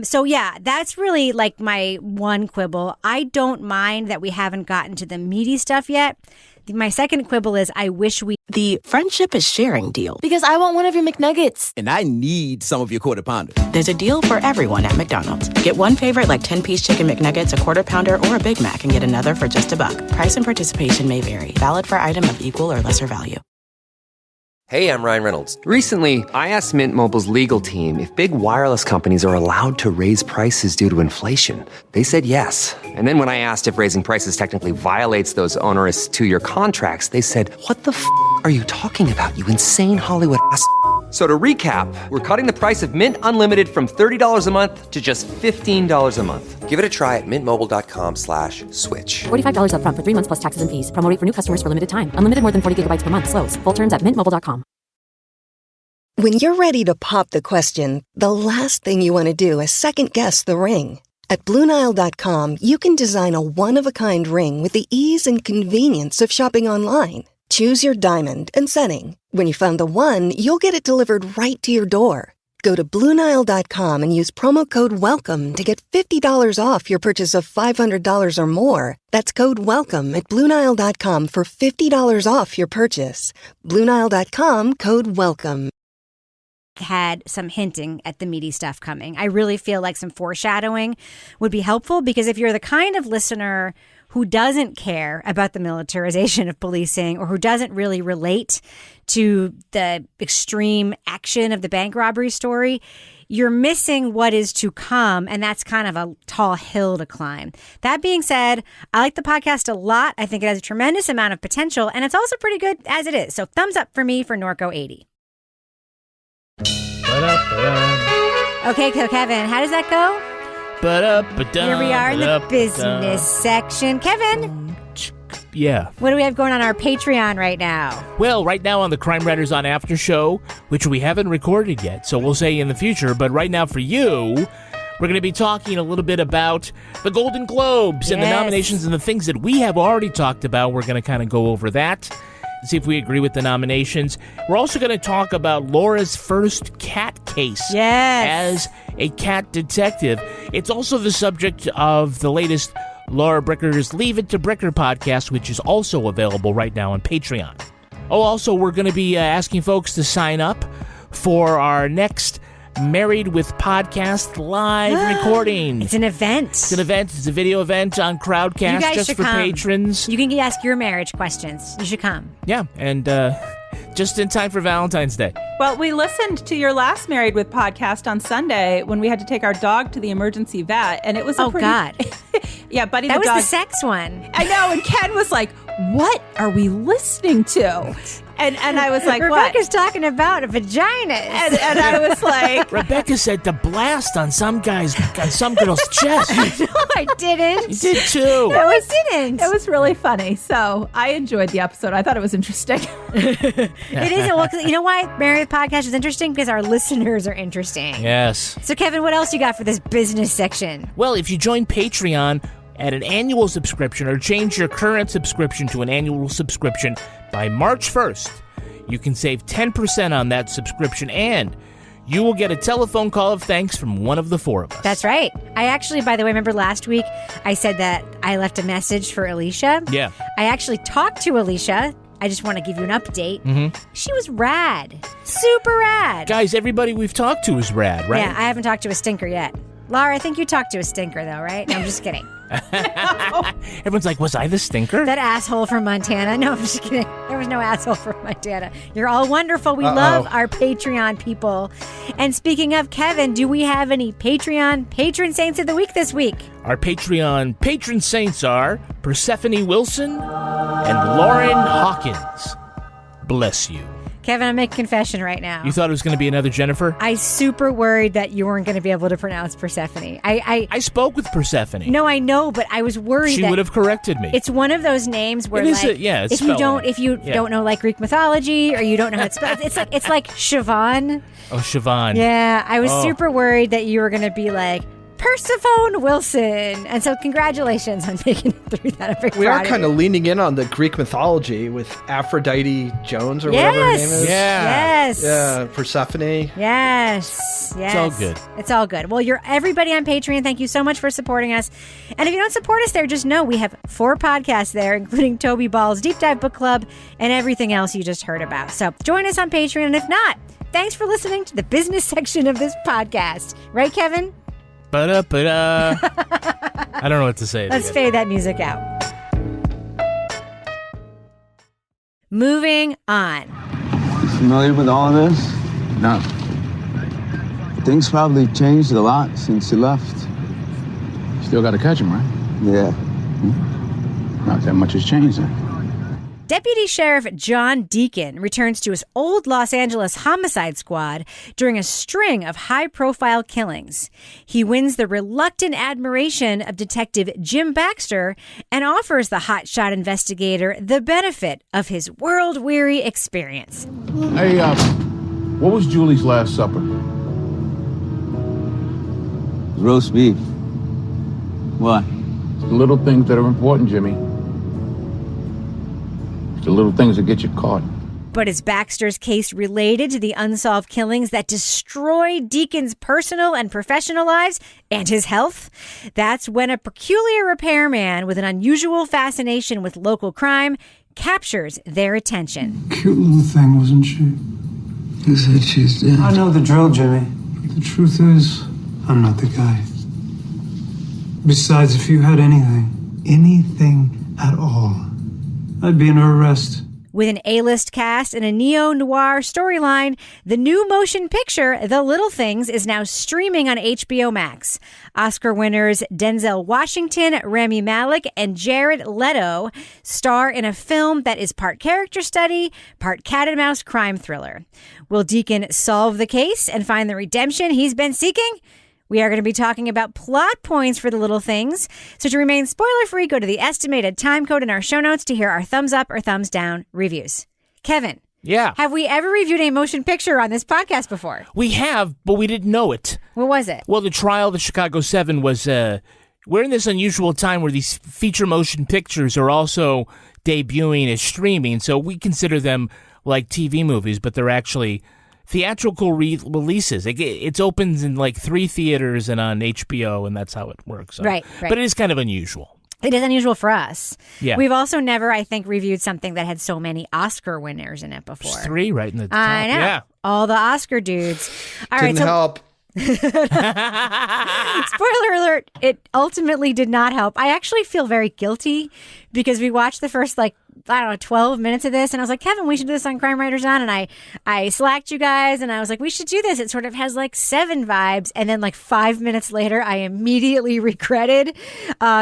So yeah, that's really like my one quibble. I don't mind that we haven't gotten to the meaty stuff yet. My second quibble is I wish we... The friendship is sharing deal. Because I want one of your McNuggets. And I need some of your Quarter Pounder. There's a deal for everyone at McDonald's. Get one favorite like 10-piece chicken McNuggets, a Quarter Pounder, or a Big Mac, and get another for just $1. Price and participation may vary. Valid for item of equal or lesser value. Hey, I'm Ryan Reynolds. Recently, I asked Mint Mobile's legal team if big wireless companies are allowed to raise prices due to inflation. They said yes. And then when I asked if raising prices technically violates those onerous 2-year contracts, they said, "What the f*** are you talking about, you insane Hollywood ass?" So to recap, we're cutting the price of Mint Unlimited from $30 a month to just $15 a month. Give it a try at mintmobile.com/switch. $45 up front for 3 months plus taxes and fees. Promo rate for new customers for limited time. Unlimited more than 40 gigabytes per month. Slows full terms at mintmobile.com. When you're ready to pop the question, the last thing you want to do is second-guess the ring. At BlueNile.com, you can design a one-of-a-kind ring with the ease and convenience of shopping online. Choose your diamond and setting. When you find the one, you'll get it delivered right to your door. Go to BlueNile.com and use promo code WELCOME to get $50 off your purchase of $500 or more. That's code WELCOME at BlueNile.com for $50 off your purchase. BlueNile.com, code WELCOME. Had some hinting at the meaty stuff coming. I really feel like some foreshadowing would be helpful, because if you're the kind of listener who doesn't care about the militarization of policing, or who doesn't really relate to the extreme action of the bank robbery story, you're missing what is to come, and that's kind of a tall hill to climb. That being said, I like the podcast a lot. I think it has a tremendous amount of potential, and it's also pretty good as it is. So thumbs up for me for Norco 80. Okay, so Kevin, how does that go? Here we are in the business section. Kevin. Yeah. What do we have going on our Patreon right now? Well, right now on the Crime Writers on After Show, which we haven't recorded yet, so we'll say in the future, but right now for you, we're going to be talking a little bit about the Golden Globes and the nominations and the things that we have already talked about. We're going to kind of go over that, see if we agree with the nominations. We're also going to talk about Laura's first cat case as a cat detective. It's also the subject of the latest Laura Bricker's Leave It to Bricker podcast, which is also available right now on Patreon. Oh, also, we're going to be asking folks to sign up for our next Married with Podcast live recording. It's an event. It's an event. It's a video event on Crowdcast just for patrons. You can ask your marriage questions. You should come. Yeah, and just in time for Valentine's Day. Well, we listened to your last Married with podcast on Sunday when we had to take our dog to the emergency vet, and it was a pretty... God. Yeah, Buddy that the dog. That was the sex one. I know, and Ken was like, what are we listening to? And I was like, Rebecca's what? talking about vaginas. And I was like... Rebecca said the blast on some girl's chest. No, I didn't. You did too. No, I didn't. It was really funny. So I enjoyed the episode. I thought it was interesting. It is. Well, you know why Married with Podcast is interesting? Because our listeners are interesting. Yes. So, Kevin, what else you got for this business section? Well, if you join Patreon at an annual subscription or change your current subscription to an annual subscription by March 1st, you can save 10% on that subscription, and you will get a telephone call of thanks from one of the four of us. That's right. I actually, by the way, remember last week I said that I left a message for Alicia? Yeah. I actually talked to Alicia. I just want to give you an update. Mm-hmm. She was rad. Super rad. Guys, everybody we've talked to is rad, right? Yeah, I haven't talked to a stinker yet. Laura, I think you talked to a stinker, though, right? No, I'm just kidding. Everyone's like, was I the stinker? That asshole from Montana. No, I'm just kidding. There was no asshole from Montana. You're all wonderful. We love our Patreon people. And speaking of Kevin, do we have any Patreon patron saints of the week this week? Our Patreon patron saints are Persephone Wilson and Lauren Hawkins. Bless you. Kevin, I'm making a confession right now. You thought it was going to be another Jennifer? I super worried that you weren't going to be able to pronounce Persephone. I spoke with Persephone. No, I know, but I was worried she that would have corrected me. It's one of those names where, it's like, it's if you don't know like Greek mythology, or you don't know how it's spelled, it's like Siobhan. Oh, Siobhan. Yeah, I was super worried that you were going to be like Persephone Wilson. And so congratulations on making it through that. We are kind of leaning in on the Greek mythology with Aphrodite Jones or whatever her name is. Yes. Yeah, Persephone. Yes. It's all good. It's all good. Well, you're everybody on Patreon. Thank you so much for supporting us. And if you don't support us there, just know we have 4 podcasts there, including Toby Ball's Deep Dive Book Club and everything else you just heard about. So join us on Patreon. And if not, thanks for listening to the business section of this podcast. Right, Kevin? Ba-da-ba-da. I don't know what to say. Let's fade that music out. Moving on. Familiar with all of this? No. Things probably changed a lot since you left. Still got to catch him, right? Yeah. Not that much has changed then. Deputy Sheriff John Deacon returns to his old Los Angeles homicide squad during a string of high-profile killings. He wins the reluctant admiration of Detective Jim Baxter and offers the hotshot investigator the benefit of his world-weary experience. Hey, what was Julie's last supper? Roast beef. What? The little things that are important, Jimmy. The little things that get you caught. But is Baxter's case related to the unsolved killings that destroyed Deacon's personal and professional lives and his health? That's when a peculiar repairman with an unusual fascination with local crime captures their attention. Cute little thing, wasn't she? Who said she's dead? I know the drill, Jimmy. But the truth is, I'm not the guy. Besides, if you had anything at all, I'd be under arrest. With an A-list cast and a neo-noir storyline, the new motion picture, The Little Things, is now streaming on HBO Max. Oscar winners Denzel Washington, Rami Malek, and Jared Leto star in a film that is part character study, part cat-and-mouse crime thriller. Will Deacon solve the case and find the redemption he's been seeking? We are going to be talking about plot points for The Little Things. So to remain spoiler-free, go to the estimated time code in our show notes to hear our thumbs up or thumbs down reviews. Kevin. Yeah. Have we ever reviewed a motion picture on this podcast before? We have, but we didn't know it. What was it? Well, the trial of the Chicago 7 was, we're in this unusual time where these feature motion pictures are also debuting as streaming. So we consider them like TV movies, but they're actually theatrical releases. It opens in like 3 theaters and on HBO, and that's how it works. So. Right. But it is kind of unusual. It is unusual for us. Yeah. We've also never, I think, reviewed something that had so many Oscar winners in it before. There's 3 right in the top. I know. Yeah. All the Oscar dudes. All Didn't help. Spoiler alert, it ultimately did not help. I actually feel very guilty because we watched the first 12 minutes of this, and I was like, Kevin, we should do this on Crime Writers On, and I slacked you guys, and I was like, we should do this. It sort of has 7 vibes, and then 5 minutes later, I immediately regretted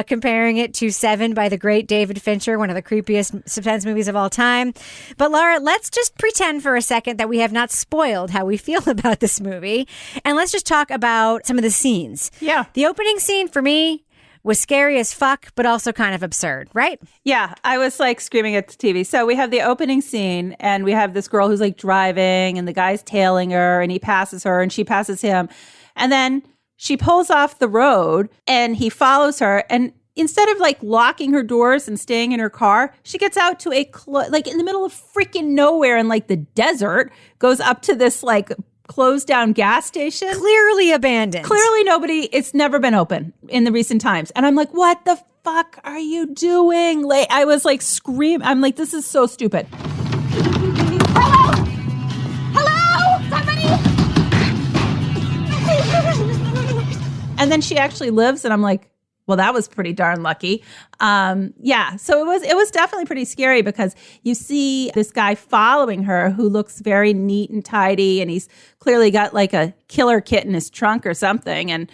comparing it to 7 by the great David Fincher, one of the creepiest suspense movies of all time. But Laura, let's just pretend for a second that we have not spoiled how we feel about this movie, and let's just talk about some of the scenes. Yeah. The opening scene for me was scary as fuck, but also kind of absurd, right? Yeah, I was screaming at the TV. So we have the opening scene, and we have this girl who's driving, and the guy's tailing her, and he passes her, and she passes him. And then she pulls off the road, and he follows her. And instead of locking her doors and staying in her car, she gets out to in the middle of freaking nowhere in the desert, goes up to this closed down gas station. Clearly abandoned. Clearly it's never been open in the recent times. And I'm like, what the fuck are you doing? I was screaming. I'm like, this is so stupid. Hello? Hello? Somebody? And then she actually lives, and I'm like, well, that was pretty darn lucky. Yeah, so it was definitely pretty scary because you see this guy following her who looks very neat and tidy, and he's clearly got a killer kit in his trunk or something, and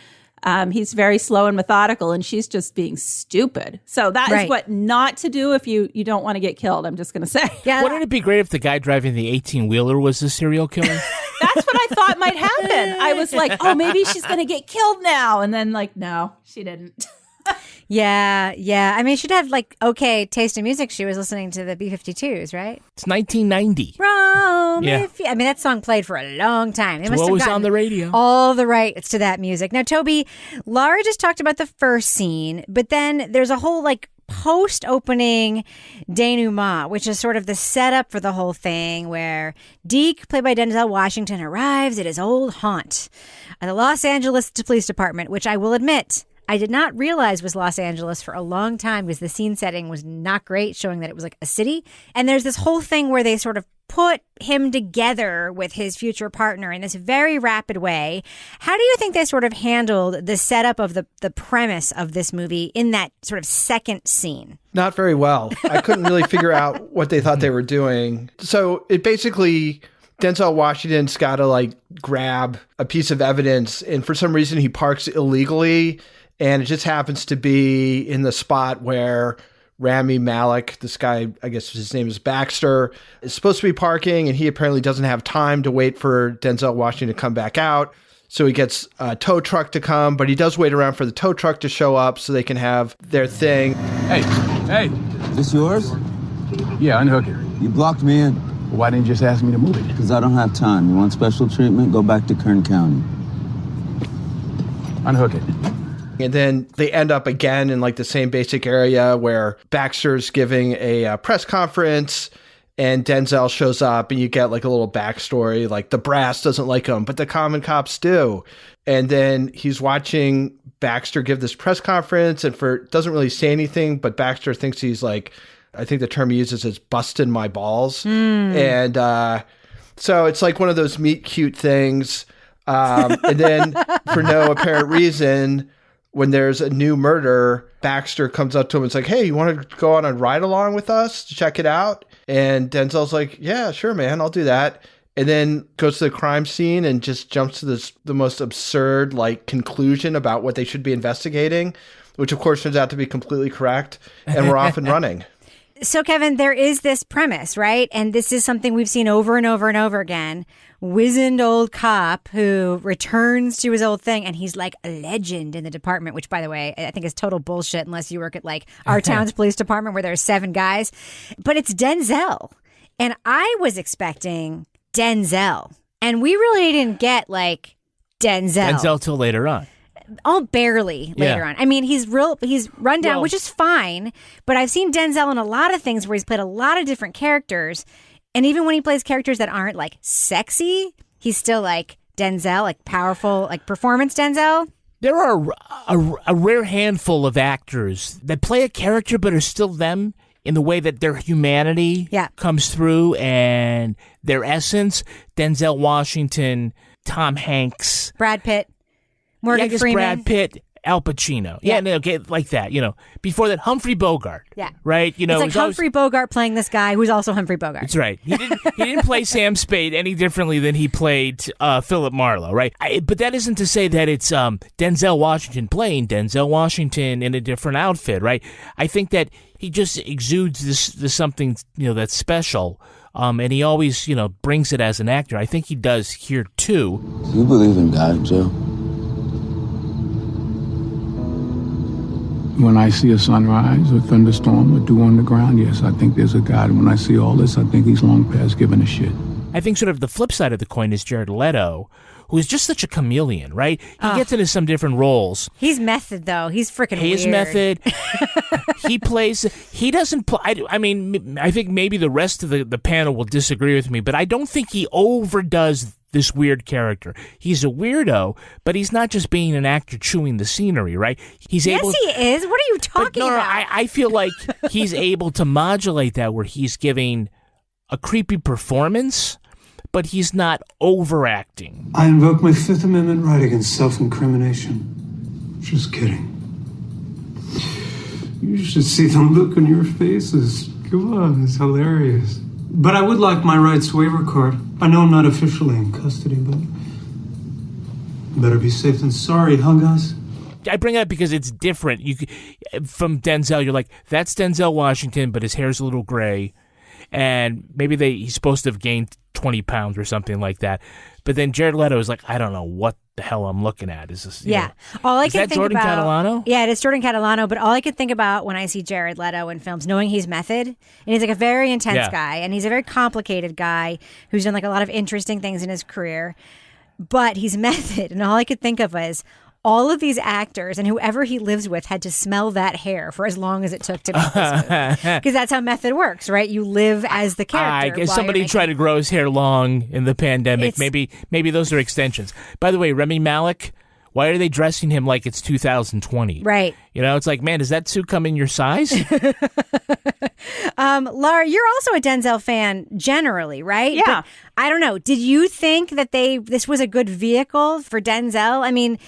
he's very slow and methodical, and she's just being stupid. So that is what not to do if you don't want to get killed, I'm just going to say. Yeah. Wouldn't it be great if the guy driving the 18-wheeler was the serial killer? That's what I thought might happen. I was like, oh, maybe she's going to get killed now. And then no, she didn't. Yeah. I mean, she'd have okay taste in music. She was listening to the B-52s, right? It's 1990. Rome. Yeah. I mean, that song played for a long time. They It's must have always gotten on the radio. all the rights to that music. Now, Toby, Laura just talked about the first scene, but then there's a whole post-opening denouement, which is sort of the setup for the whole thing, where Deke, played by Denzel Washington, arrives at his old haunt, the Los Angeles Police Department, which I will admit I did not realize was Los Angeles for a long time because the scene setting was not great, showing that it was a city. And there's this whole thing where they sort of put him together with his future partner in this very rapid way. How do you think they sort of handled the setup of the premise of this movie in that sort of second scene? Not very well. I couldn't really figure out what they thought they were doing. So it basically, Denzel Washington's got to grab a piece of evidence, and for some reason he parks illegally, and it just happens to be in the spot where Rami Malek, this guy, I guess his name is Baxter, is supposed to be parking, and he apparently doesn't have time to wait for Denzel Washington to come back out. So he gets a tow truck to come, but he does wait around for the tow truck to show up so they can have their thing. Hey, this yours? Yeah, unhook it. You blocked me in. Why didn't you just ask me to move it? Because I don't have time. You want special treatment? Go back to Kern County. Unhook it. And then they end up again in like the same basic area where Baxter's giving a press conference and Denzel shows up, and you get like a little backstory, like the brass doesn't like him, but the common cops do. And then he's watching Baxter give this press conference and doesn't really say anything, but Baxter thinks he's like, I think the term he uses is busting my balls. And so it's like one of those meet cute things. And then for no apparent reason, when there's a new murder, Baxter comes up to him and is like, hey, you want to go on a ride along with us to check it out? And Denzel's like, yeah, sure, man, I'll do that. And then goes to the crime scene and just jumps to the most absurd like conclusion about what they should be investigating, which of course turns out to be completely correct. And we're off and running. So, Kevin, there is this premise, right? And this is something we've seen over and over and over again. Wizened old cop who returns to his old thing, and he's like a legend in the department, which, by the way, I think is total bullshit unless you work at like our town's police department where there's 7 guys. But it's Denzel. And I was expecting Denzel. And we really didn't get like Denzel. Denzel till later on. Oh, barely later on. I mean, he's run down, which is fine. But I've seen Denzel in a lot of things where he's played a lot of different characters. And even when he plays characters that aren't like sexy, he's still like Denzel, like powerful, like performance Denzel. There are a rare handful of actors that play a character but are still them in the way that their humanity comes through and their essence. Denzel Washington, Tom Hanks, Brad Pitt. Morgan Freeman. Brad Pitt, Al Pacino. Okay, like that, Before that, Humphrey Bogart. Yeah. Right? It's like Humphrey Bogart playing this guy who's also Humphrey Bogart. That's right. He didn't play Sam Spade any differently than he played Philip Marlowe, right? But that isn't to say that it's Denzel Washington playing Denzel Washington in a different outfit, right? I think that he just exudes this something, that's special. And he always, brings it as an actor. I think he does here, too. Do you believe in God, Joe? When I see a sunrise, a thunderstorm, a dew on the ground, yes, I think there's a God. And when I see all this, I think he's long past giving a shit. I think sort of the flip side of the coin is Jared Leto, who is just such a chameleon, right? He gets into some different roles. He's method, though. He's freaking weird. He's method. He doesn't play. I mean, I think maybe the rest of the panel will disagree with me, but I don't think he overdoes this weird character. He's a weirdo, but he's not just being an actor chewing the scenery, right? Yes, he is. What are you talking about? I feel like he's able to modulate that where he's giving a creepy performance, but he's not overacting. I invoke my Fifth Amendment right against self-incrimination. Just kidding. You should see the look on your faces. Come on, it's hilarious. But I would like my rights waiver card. I know I'm not officially in custody, but better be safe than sorry, huh, guys? I bring it up because it's different. From Denzel, you're like, that's Denzel Washington, but his hair's a little gray. And maybe he's supposed to have gained 20 pounds or something like that. But then Jared Leto is like, I don't know what the hell I'm looking at. Is this? All I is can that think Jordan about, Catalano? Yeah, it is Jordan Catalano. But all I could think about when I see Jared Leto in films, knowing he's method, and he's like a very intense guy, and he's a very complicated guy who's done like a lot of interesting things in his career. But he's method, and all I could think of was all of these actors and whoever he lives with had to smell that hair for as long as it took to make this movie. Because that's how method works, right? You live as the character. I guess somebody tried to grow his hair long in the pandemic. Maybe those are extensions. By the way, Rami Malek, why are they dressing him like it's 2020? Right. It's like, man, does that suit come in your size? Laura, you're also a Denzel fan generally, right? Yeah. But I don't know. Did you think that this was a good vehicle for Denzel? I mean,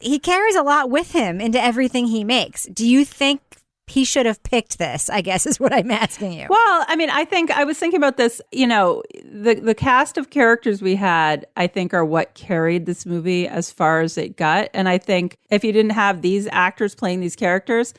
he carries a lot with him into everything he makes. Do you think he should have picked this, I guess, is what I'm asking you. Well, I mean, I was thinking about this, the cast of characters we had, I think, are what carried this movie as far as it got. And I think if you didn't have these actors playing these characters,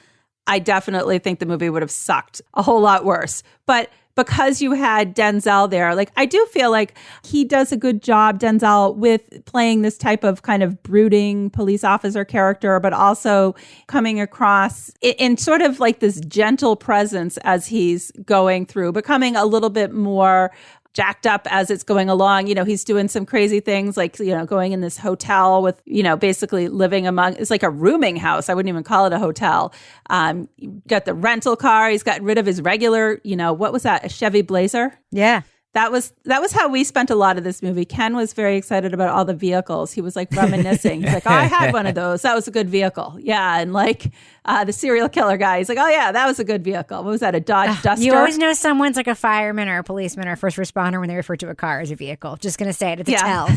I definitely think the movie would have sucked a whole lot worse. But because you had Denzel there, like, I do feel like he does a good job, Denzel, with playing this type of kind of brooding police officer character, but also coming across in sort of like this gentle presence as he's going through, becoming a little bit more jacked up as it's going along. You know, he's doing some crazy things like, you know, going in this hotel with, you know, basically living among, it's like a rooming house. I wouldn't even call it a hotel. Got the rental car. He's gotten rid of his regular, you know, what was that? A Chevy Blazer? Yeah. That was how we spent a lot of this movie. Ken was very excited about all the vehicles. He was like reminiscing. He's like, oh, I had one of those. That was a good vehicle. Yeah. And like the serial killer guy, he's like, oh yeah, that was a good vehicle. What was that? A Dodge Duster? You always know someone's like a fireman or a policeman or a first responder when they refer to a car as a vehicle. Just going to say it. It's a tell.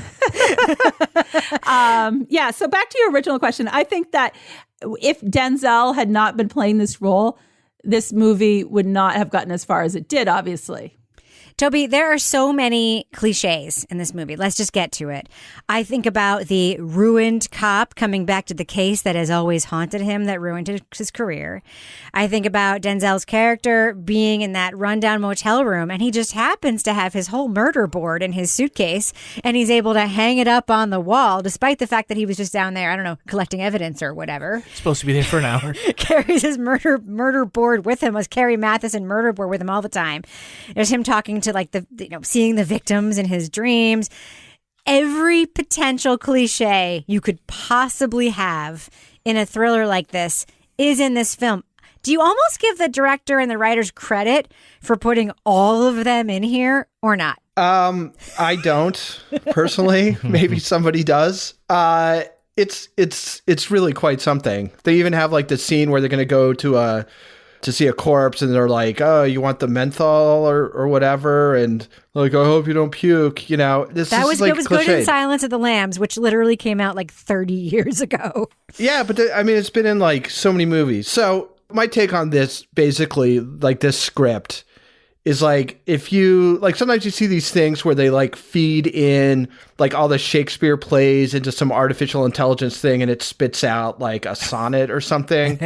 Yeah. So back to your original question. I think that if Denzel had not been playing this role, this movie would not have gotten as far as it did, obviously. Toby, there are so many cliches in this movie. Let's just get to it. I think about the ruined cop coming back to the case that has always haunted him, that ruined his career. I think about Denzel's character being in that rundown motel room, and he just happens to have his whole murder board in his suitcase, and he's able to hang it up on the wall, despite the fact that he was just down there, I don't know, collecting evidence or whatever. Supposed to be there for an hour. Carries his murder board with him, was Carrie Mathison murder board with him all the time. There's him talking to like seeing the victims in his dreams. Every potential cliche you could possibly have in a thriller like this is in this film. Do you almost give the director and the writers credit for putting all of them in here or not? I don't personally. Maybe somebody does. It's really quite something. They even have like the scene where they're going to go to see a corpse, and they're like, oh, you want the menthol or whatever, and like, I hope you don't puke, you know. That was like good in Silence of the Lambs, which literally came out like 30 years ago. Yeah, but I mean, it's been in like so many movies. So my take on this, basically, like this script is like, if you like, sometimes you see these things where they like feed in like all the Shakespeare plays into some artificial intelligence thing, and it spits out like a sonnet or something.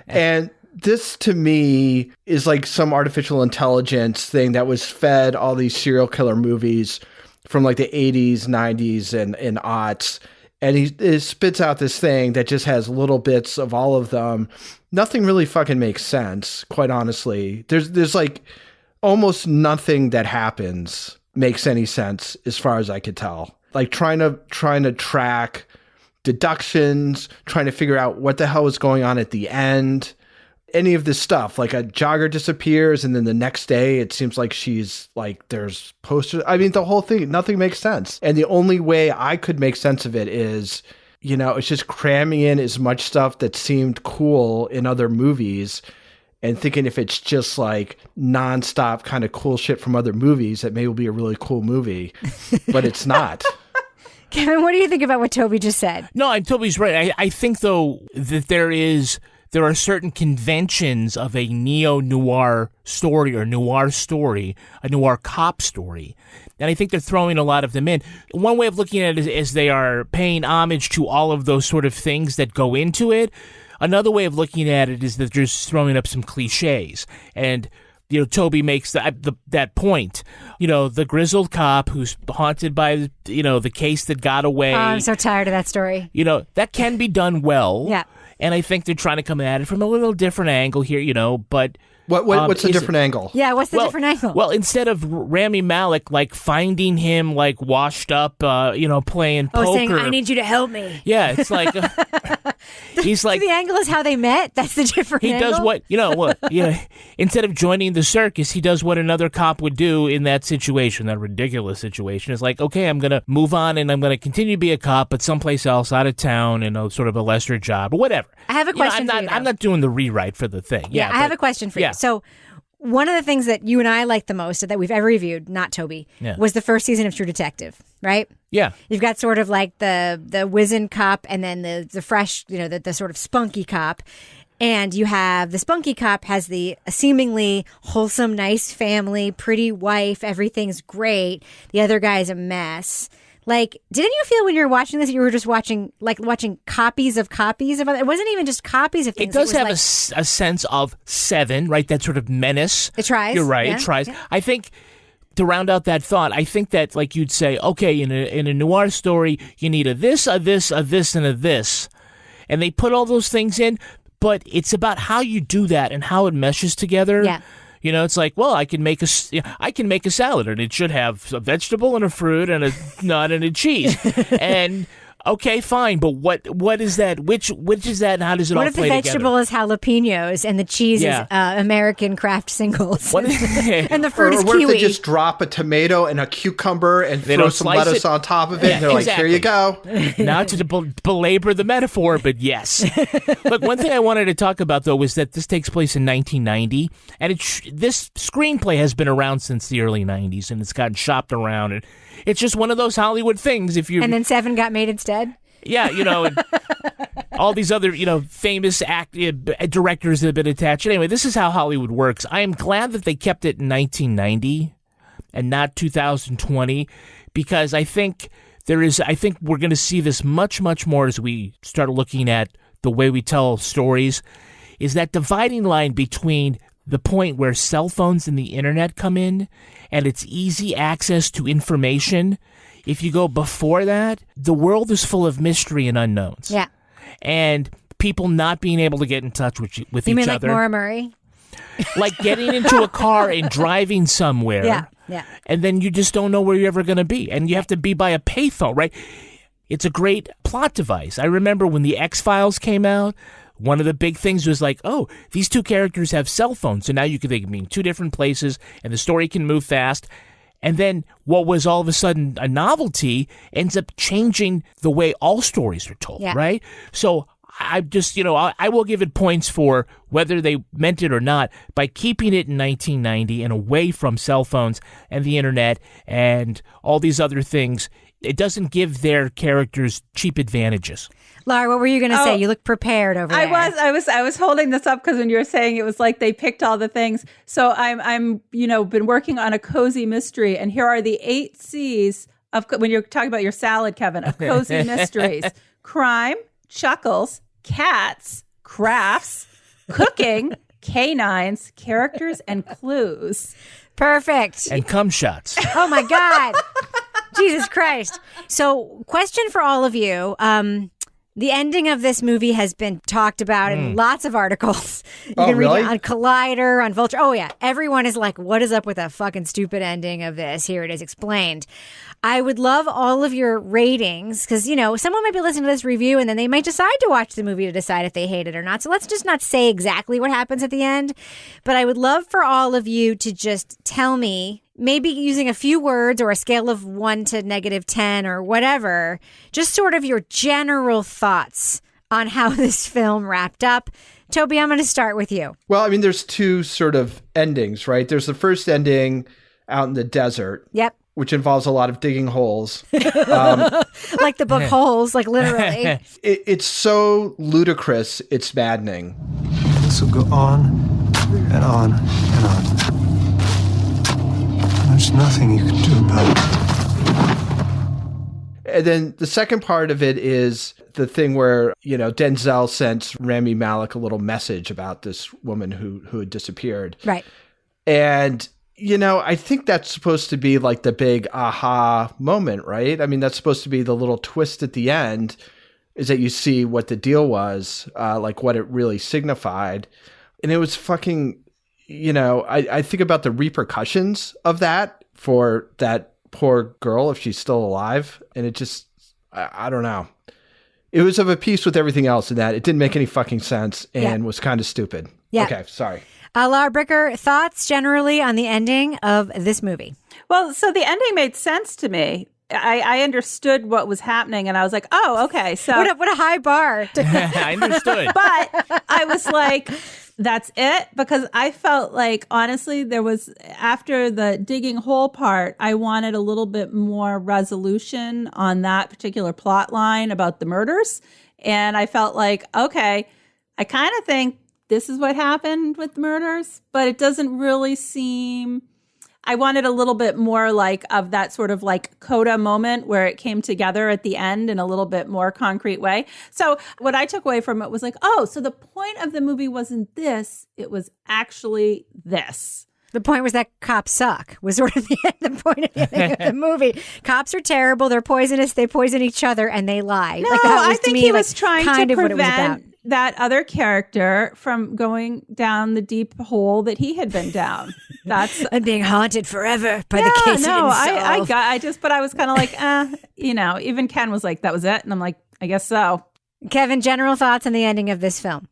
And this, to me, is like some artificial intelligence thing that was fed all these serial killer movies from like the 80s, 90s, and aughts. And he spits out this thing that just has little bits of all of them. Nothing really fucking makes sense, quite honestly. There's like almost nothing that happens makes any sense as far as I could tell. Like trying to track deductions, trying to figure out what the hell was going on at the end. Any of this stuff, like a jogger disappears, and then the next day it seems like she's like, there's posters. I mean, the whole thing, nothing makes sense. And the only way I could make sense of it is, you know, it's just cramming in as much stuff that seemed cool in other movies and thinking if it's just like nonstop kind of cool shit from other movies, that maybe will be a really cool movie, but it's not. Kevin, what do you think about what Toby just said? No, Toby's right. I think, though, that there are certain conventions of a neo-noir story or noir story, a noir cop story. And I think they're throwing a lot of them in. One way of looking at it is they are paying homage to all of those sort of things that go into it. Another way of looking at it is that they're just throwing up some cliches. And, you know, Toby makes that point. You know, the grizzled cop who's haunted by, you know, the case that got away. Oh, I'm so tired of that story. You know, that can be done well. Yeah. And I think they're trying to come at it from a little different angle here, you know, but... What's the different angle? Yeah, what's the different angle? Well, instead of Rami Malek, like, finding him, like, washed up, you know, playing poker... saying, I need you to help me. Yeah, it's like... he's like... The angle is how they met? That's the different angle? He does what... You know, what? Yeah, instead of joining the circus, he does what another cop would do in that situation, that ridiculous situation. It's like, okay, I'm going to move on and I'm going to continue to be a cop, but someplace else, out of town, in a sort of a lesser job, or whatever. I have a question for you, I'm not doing the rewrite for the thing. Yeah, I have a question for you. So one of the things that you and I liked the most that we've ever reviewed, not Toby, was the first season of True Detective, right? Yeah. You've got sort of like the wizened cop and then the fresh, you know, the sort of spunky cop. And you have the spunky cop has the seemingly wholesome, nice family, pretty wife, everything's great. The other guy's a mess. Like, didn't you feel when you were watching this, you were just watching copies of other? It wasn't even just copies of things. It does have a sense of Seven, right? That sort of menace. It tries. You're right. Yeah. It tries. Yeah. I think to round out that thought, I think that like you'd say, okay, in a noir story, you need a this, a this, a this, and a this, and they put all those things in. But it's about how you do that and how it meshes together. Yeah. You know, it's like, well, I can make a salad, and it should have a vegetable and a fruit and a nut and a cheese. And okay, fine, but what is that? Which is that, and how does it all play together? What if the vegetable is jalapenos and the cheese is American Kraft Singles? And the fruit is what kiwi? If they just drop a tomato and a cucumber and throw some lettuce on top of it? And they're like, here you go. Not to belabor the metaphor, but yes. Look, one thing I wanted to talk about, though, was that this takes place in 1990, and this screenplay has been around since the early 90s, and it's gotten shopped around, and it's just one of those Hollywood things. And then Seven got made instead? Yeah, and all these other, famous directors that have been attached. Anyway, this is how Hollywood works. I am glad that they kept it in 1990 and not 2020, because I think we're going to see this much, much more as we start looking at the way we tell stories, is that dividing line between the point where cell phones and the internet come in and it's easy access to information. If you go before that, the world is full of mystery and unknowns. Yeah. And people not being able to get in touch with each other. You mean like Maura Murray? Like getting into a car and driving somewhere. Yeah. And then you just don't know where you're ever going to be. And you have to be by a payphone, right? It's a great plot device. I remember when the X-Files came out, one of the big things was like, oh, these two characters have cell phones. So now they can be in two different places and the story can move fast. And then what was all of a sudden a novelty ends up changing the way all stories are told, right? So I just, I will give it points for whether they meant it or not by keeping it in 1990 and away from cell phones and the internet and all these other things. It doesn't give their characters cheap advantages. Laura, what were you going to say? You look prepared over there. I was holding this up because when you were saying it was like they picked all the things. So I'm been working on a cozy mystery, and here are the 8 C's of when you're talking about your salad, Kevin, of cozy mysteries: crime, chuckles, cats, crafts, cooking, canines, characters, and clues. Perfect. And cum shots. Oh my God. Jesus Christ. So, question for all of you. The ending of this movie has been talked about in lots of articles. You can read it on Collider, on Vulture. Oh, yeah. Everyone is like, what is up with that fucking stupid ending of this? Here it is explained. I would love all of your ratings because, someone might be listening to this review and then they might decide to watch the movie to decide if they hate it or not. So let's just not say exactly what happens at the end. But I would love for all of you to just tell me, maybe using a few words or a scale of 1 to -10 or whatever, just sort of your general thoughts on how this film wrapped up. Toby, I'm going to start with you. Well, I mean, there's two sort of endings, right? There's the first ending out in the desert. Yep. Which involves a lot of digging holes. Like the book Holes, like literally. It's so ludicrous, it's maddening. This will go on and on and on. There's nothing you can do about it. And then the second part of it is the thing where, Denzel sent Rami Malek a little message about this woman who had disappeared. Right. And, I think that's supposed to be like the big aha moment, right? I mean, that's supposed to be the little twist at the end is that you see what the deal was, like what it really signified. And it was fucking, I think about the repercussions of that for that poor girl if she's still alive. And it just, I don't know. It was of a piece with everything else in that. It didn't make any fucking sense and was kind of stupid. Yeah. Okay, sorry. Laura Bricker, thoughts generally on the ending of this movie? Well, so the ending made sense to me. I understood what was happening, and I was like, oh, okay. So what a high bar. I understood. But I was like, that's it? Because I felt like, honestly, there was, after the digging hole part, I wanted a little bit more resolution on that particular plot line about the murders. And I felt like, okay, I kind of think this is what happened with the murders, but it doesn't really seem, I wanted a little bit more like of that sort of like coda moment where it came together at the end in a little bit more concrete way. So what I took away from it was like, oh, so the point of the movie wasn't this, it was actually this. The point was that cops suck, was sort of the point of the movie. Cops are terrible. They're poisonous. They poison each other and they lie. No, like that was, I think to me, he was like, trying kind to of what it was about. prevent that other character from going down the deep hole that he had been down. That's and being haunted forever by the case. No, I but I was kind of like, even Ken was like, that was it. And I'm like, I guess so. Kevin, general thoughts on the ending of this film?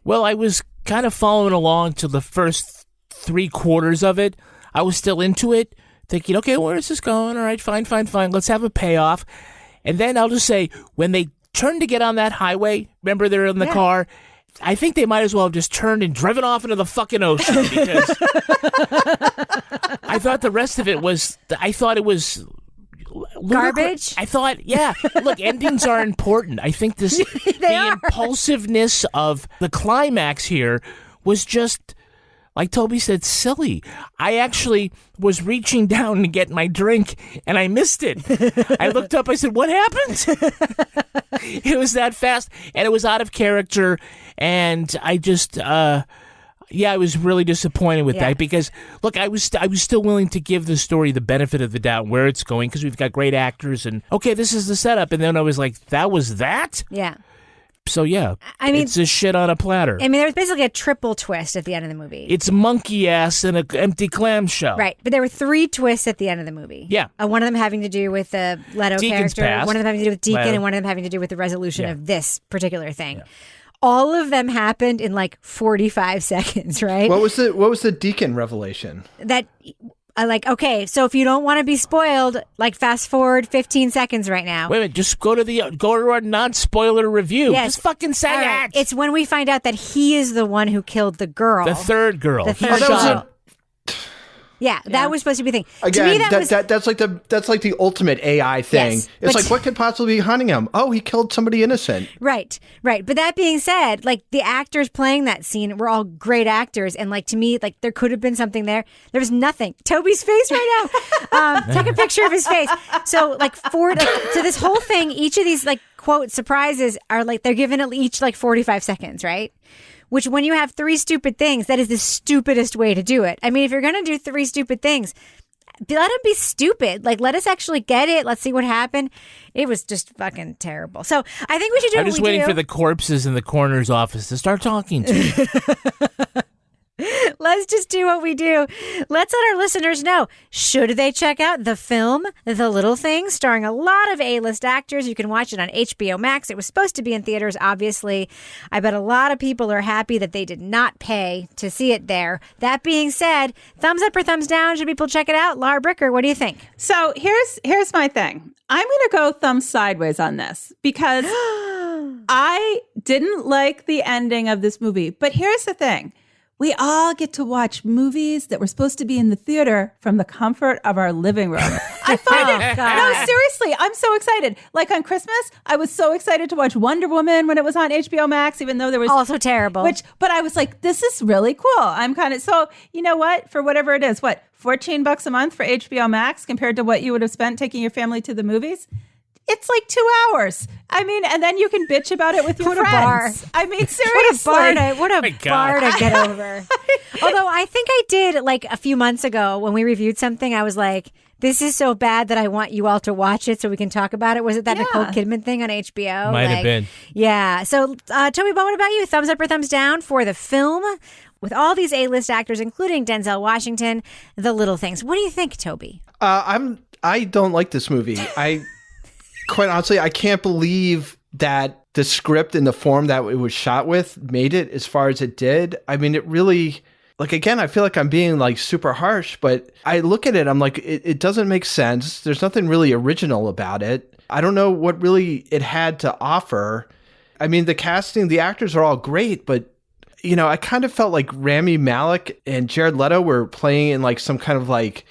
Well, I was kind of following along to the first 3/4 of it. I was still into it, thinking, okay, where is this going? All right, fine. Let's have a payoff. And then I'll just say, when they turned to get on that highway, remember they're in the car? I think they might as well have just turned and driven off into the fucking ocean because I thought the rest of it was, garbage. I thought, look, endings are important. I think the impulsiveness of the climax here was just, like Toby said, silly. I actually was reaching down to get my drink, and I missed it. I looked up, I said, what happened? It was that fast, and it was out of character, and I just, I was really disappointed with that because, look, I was still willing to give the story the benefit of the doubt where it's going because we've got great actors, and, okay, this is the setup, and then I was like, that was that? Yeah. So, I mean, it's a shit on a platter. I mean, there was basically a triple twist at the end of the movie. It's monkey ass and an empty clamshell. Right. But there were 3 twists at the end of the movie. Yeah. One of them having to do with the Leto Deacon's character, past. one of them having to do with Deacon, Leto. and one of them having to do with the resolution of this particular thing. Yeah. All of them happened in like 45 seconds, right? What was the Deacon revelation? That... okay, so if you don't want to be spoiled, like fast forward 15 seconds right now. Wait a minute, just go to our non-spoiler review. Yes. Just fucking say right. it. It's when we find out that he is the one who killed the girl. The third girl. The third girl. Yeah, that was supposed to be the thing. Again, to me, that's like the ultimate AI thing. Yes, it's like, what could possibly be hunting him? Oh, he killed somebody innocent. Right. But that being said, like the actors playing that scene were all great actors, and like to me, like there could have been something there. There was nothing. Toby's face right now. Take a picture of his face. So so this whole thing, each of these like quote surprises are like they're given each like 45 seconds, right? Which when you have 3 stupid things, that is the stupidest way to do it. I mean, if you're going to do 3 stupid things, let them be stupid. Like, let us actually get it. Let's see what happened. It was just fucking terrible. So I think we should do I'm just waiting for the corpses in the coroner's office to start talking to me. Let's just do what we do. Let's let our listeners know. Should they check out the film, The Little Things, starring a lot of A-list actors? You can watch it on HBO Max. It was supposed to be in theaters, obviously. I bet a lot of people are happy that they did not pay to see it there. That being said, thumbs up or thumbs down? Should people check it out? Laura Bricker, what do you think? So here's my thing. I'm going to go thumbs sideways on this because I didn't like the ending of this movie. But here's the thing. We all get to watch movies that were supposed to be in the theater from the comfort of our living room. I find it, no, seriously, I'm so excited. Like on Christmas, I was so excited to watch Wonder Woman when it was on HBO Max, even though there was... Also terrible. But I was like, this is really cool. I'm kind of, so you know what? For whatever it is, $14 a month for HBO Max compared to what you would have spent taking your family to the movies? It's like 2 hours. I mean, and then you can bitch about it with your friends. I mean, seriously. What a bar to get over. Although I think I did like a few months ago when we reviewed something, I was like, this is so bad that I want you all to watch it so we can talk about it. Was it that Nicole Kidman thing on HBO? Might have been. Yeah. So, Toby, what about you? Thumbs up or thumbs down for the film with all these A-list actors, including Denzel Washington, The Little Things. What do you think, Toby? I don't like this movie. Quite honestly, I can't believe that the script and the form that it was shot with made it as far as it did. I mean, it really, like, again, I feel like I'm being like super harsh, but I look at it, I'm like, it doesn't make sense. There's nothing really original about it. I don't know what really it had to offer. I mean, the casting, the actors are all great, but you know, I kind of felt like Rami Malek and Jared Leto were playing in like some kind of like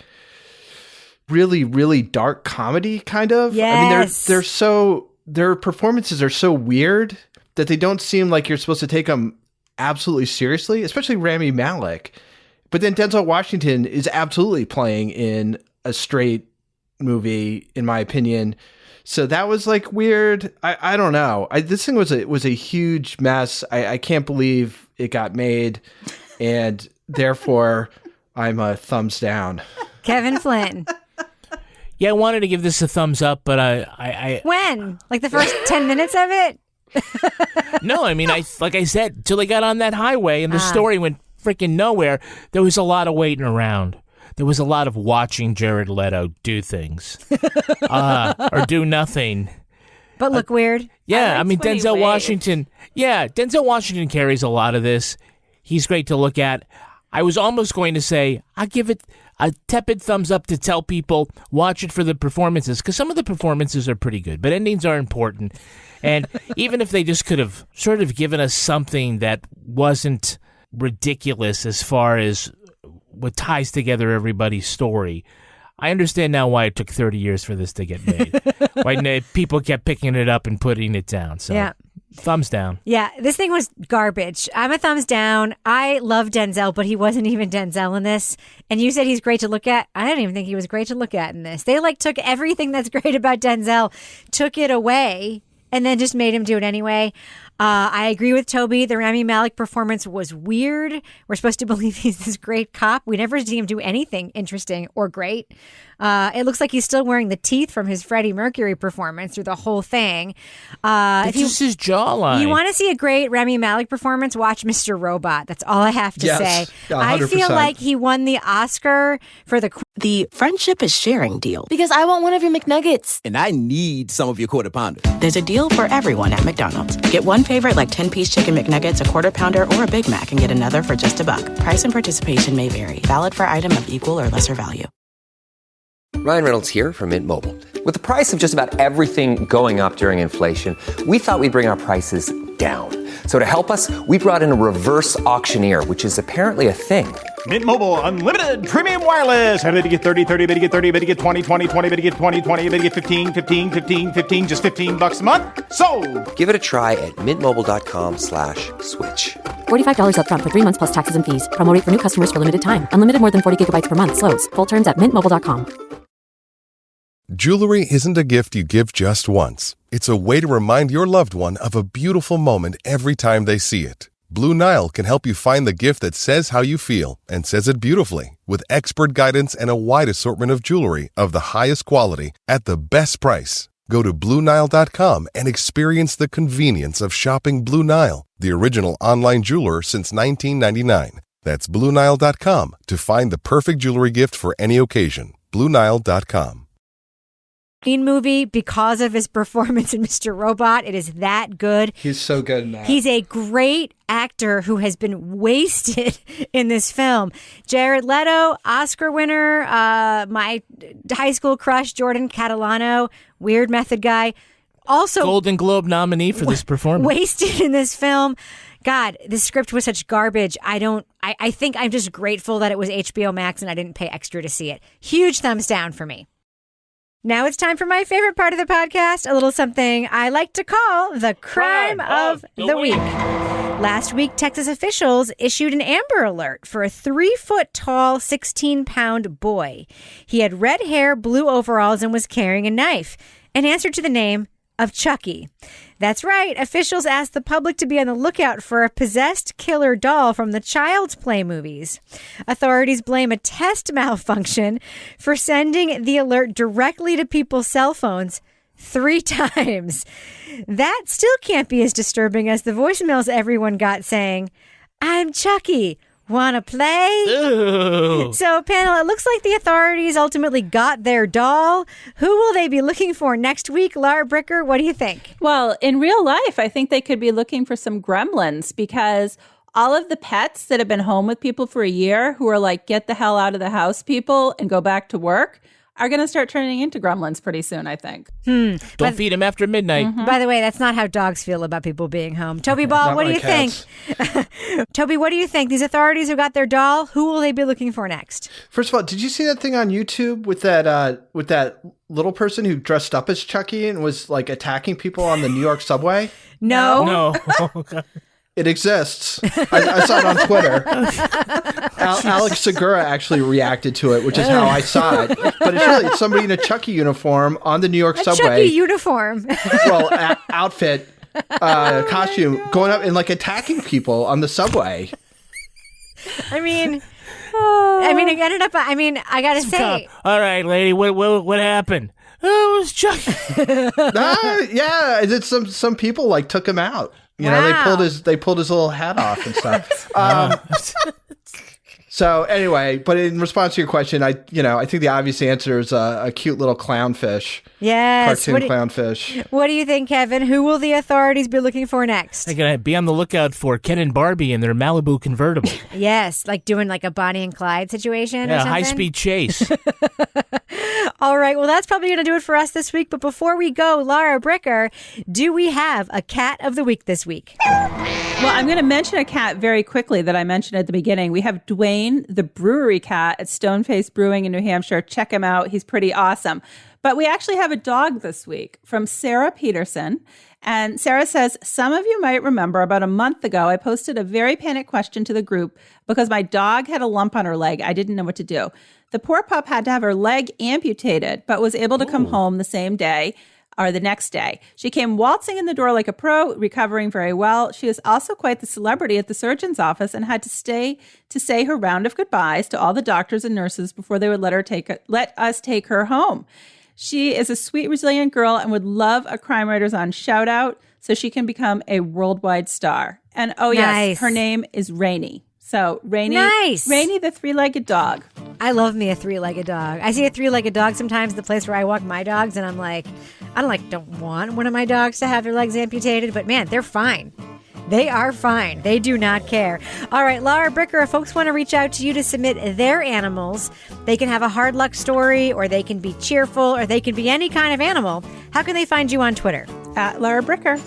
really, really dark comedy kind of. Yes. I mean, their performances are so weird that they don't seem like you're supposed to take them absolutely seriously, especially Rami Malek. But then Denzel Washington is absolutely playing in a straight movie, in my opinion. So that was like weird. I don't know. This thing was a huge mess. I can't believe it got made, and therefore I'm a thumbs down. Kevin Flynn. Yeah, I wanted to give this a thumbs up, but I When? Like the first 10 minutes of it? No, I mean, like I said, till they got on that highway and the story went freaking nowhere, there was a lot of waiting around. There was a lot of watching Jared Leto do things or do nothing. But look weird. Yeah, I mean, Denzel Washington. Yeah, Denzel Washington carries a lot of this. He's great to look at. I was almost going to say, I'll give it a tepid thumbs up to tell people, watch it for the performances, because some of the performances are pretty good, but endings are important. And even if they just could have sort of given us something that wasn't ridiculous as far as what ties together everybody's story, I understand now why it took 30 years for this to get made. Why people kept picking it up and putting it down. So, yeah. Thumbs down. Yeah, this thing was garbage. I'm a thumbs down. I love Denzel, but he wasn't even Denzel in this. And you said he's great to look at. I don't even think he was great to look at in this. They took everything that's great about Denzel, took it away, and then just made him do it anyway. I agree with Toby. The Rami Malek performance was weird. We're supposed to believe he's this great cop. We never see him do anything interesting or great. It looks like he's still wearing the teeth from his Freddie Mercury performance through the whole thing. It's just his jawline. You want to see a great Rami Malek performance? Watch Mr. Robot. That's all I have to say. Yeah, I feel like he won the Oscar for the friendship is sharing deal. Because I want one of your McNuggets. And I need some of your Quarter Pounder. There's a deal for everyone at McDonald's. Get one favorite like 10-piece chicken McNuggets, a Quarter Pounder, or a Big Mac, and get another for just $1. Price and participation may vary. Valid for item of equal or lesser value. Ryan Reynolds here from Mint Mobile. With the price of just about everything going up during inflation, we thought we'd bring our prices down. So to help us, we brought in a reverse auctioneer, which is apparently a thing. Mint Mobile Unlimited Premium Wireless. How to get 30, 30, bit to get 30, bit to get 20, 20, 20, bit to get 20, 20, bit to get 15, 15, 15, 15, just $15 a month? Sold! Give it a try at mintmobile.com/switch. $45 up front for 3 months plus taxes and fees. Promo rate for new customers for limited time. Unlimited more than 40 gigabytes per month. Slows full terms at mintmobile.com. Jewelry isn't a gift you give just once. It's a way to remind your loved one of a beautiful moment every time they see it. Blue Nile can help you find the gift that says how you feel and says it beautifully, with expert guidance and a wide assortment of jewelry of the highest quality at the best price. Go to BlueNile.com and experience the convenience of shopping Blue Nile, the original online jeweler since 1999. That's BlueNile.com to find the perfect jewelry gift for any occasion. BlueNile.com. Movie because of his performance in Mr. Robot. It is that good. He's so good in that. He's a great actor who has been wasted in this film. Jared Leto, Oscar winner, my high school crush, Jordan Catalano, weird method guy. Also Golden Globe nominee for this performance. Wasted in this film. God, the script was such garbage. I think I'm just grateful that it was HBO Max and I didn't pay extra to see it. Huge thumbs down for me. Now it's time for my favorite part of the podcast, a little something I like to call the crime of the week. Last week, Texas officials issued an Amber Alert for a 3-foot-tall, 16-pound boy. He had red hair, blue overalls, and was carrying a knife, and answered to the name of Chucky. That's right. Officials asked the public to be on the lookout for a possessed killer doll from the Child's Play movies. Authorities blame a test malfunction for sending the alert directly to people's cell phones 3 times. That still can't be as disturbing as the voicemails everyone got saying, "I'm Chucky. Wanna play?" Ew. So, panel, it looks like the authorities ultimately got their doll. Who will they be looking for next week? Laura Bricker, what do you think? Well, in real life, I think they could be looking for some gremlins because all of the pets that have been home with people for a year who are like, get the hell out of the house, people, and go back to work, are going to start turning into gremlins pretty soon, I think. Don't feed them after midnight. Mm-hmm. By the way, that's not how dogs feel about people being home. Toby Ball, what do you think? Toby, what do you think? These authorities who got their doll, who will they be looking for next? First of all, did you see that thing on YouTube with that little person who dressed up as Chucky and was like attacking people on the New York subway? No. No. It exists. I saw it on Twitter. Alex Segura actually reacted to it, which is how I saw it. But it's somebody in a Chucky uniform on the New York subway. Chucky uniform. Well, outfit, costume, going up and like attacking people on the subway. I mean, it ended up. I gotta say. All right, lady, what happened? Oh, it was Chucky. Yeah, and some people like took him out. You know, they pulled his little hat off and stuff. So anyway, but in response to your question, I think the obvious answer is a cute little clownfish. Yes, cartoon clownfish. What do you think, Kevin? Who will the authorities be looking for next? They're gonna be on the lookout for Ken and Barbie in their Malibu convertible. Yes, like doing like a Bonnie and Clyde situation. Yeah, or something? high-speed chase. All right, well, that's probably going to do it for us this week. But before we go, Laura Bricker, do we have a cat of the week this week? Well, I'm going to mention a cat very quickly that I mentioned at the beginning. We have Dwayne, the brewery cat at Stoneface Brewing in New Hampshire. Check him out. He's pretty awesome. But we actually have a dog this week from Sarah Peterson. And Sarah says, some of you might remember about a month ago, I posted a very panicked question to the group because my dog had a lump on her leg. I didn't know what to do. The poor pup had to have her leg amputated, but was able to come home the same day or the next day. She came waltzing in the door like a pro, recovering very well. She was also quite the celebrity at the surgeon's office and had to stay to say her round of goodbyes to all the doctors and nurses before they would let us take her home. She is a sweet, resilient girl and would love a Crime Writers On shout out so she can become a worldwide star. And yes, her name is Rainy. So Rainy, Rainy the three-legged dog. I love me a three-legged dog. I see a three-legged dog sometimes at the place where I walk my dogs, and I'm like, don't want one of my dogs to have their legs amputated, but man, they're fine. They are fine. They do not care. All right, Laura Bricker, if folks want to reach out to you to submit their animals, they can have a hard luck story, or they can be cheerful, or they can be any kind of animal. How can they find you on Twitter? At Laura Bricker.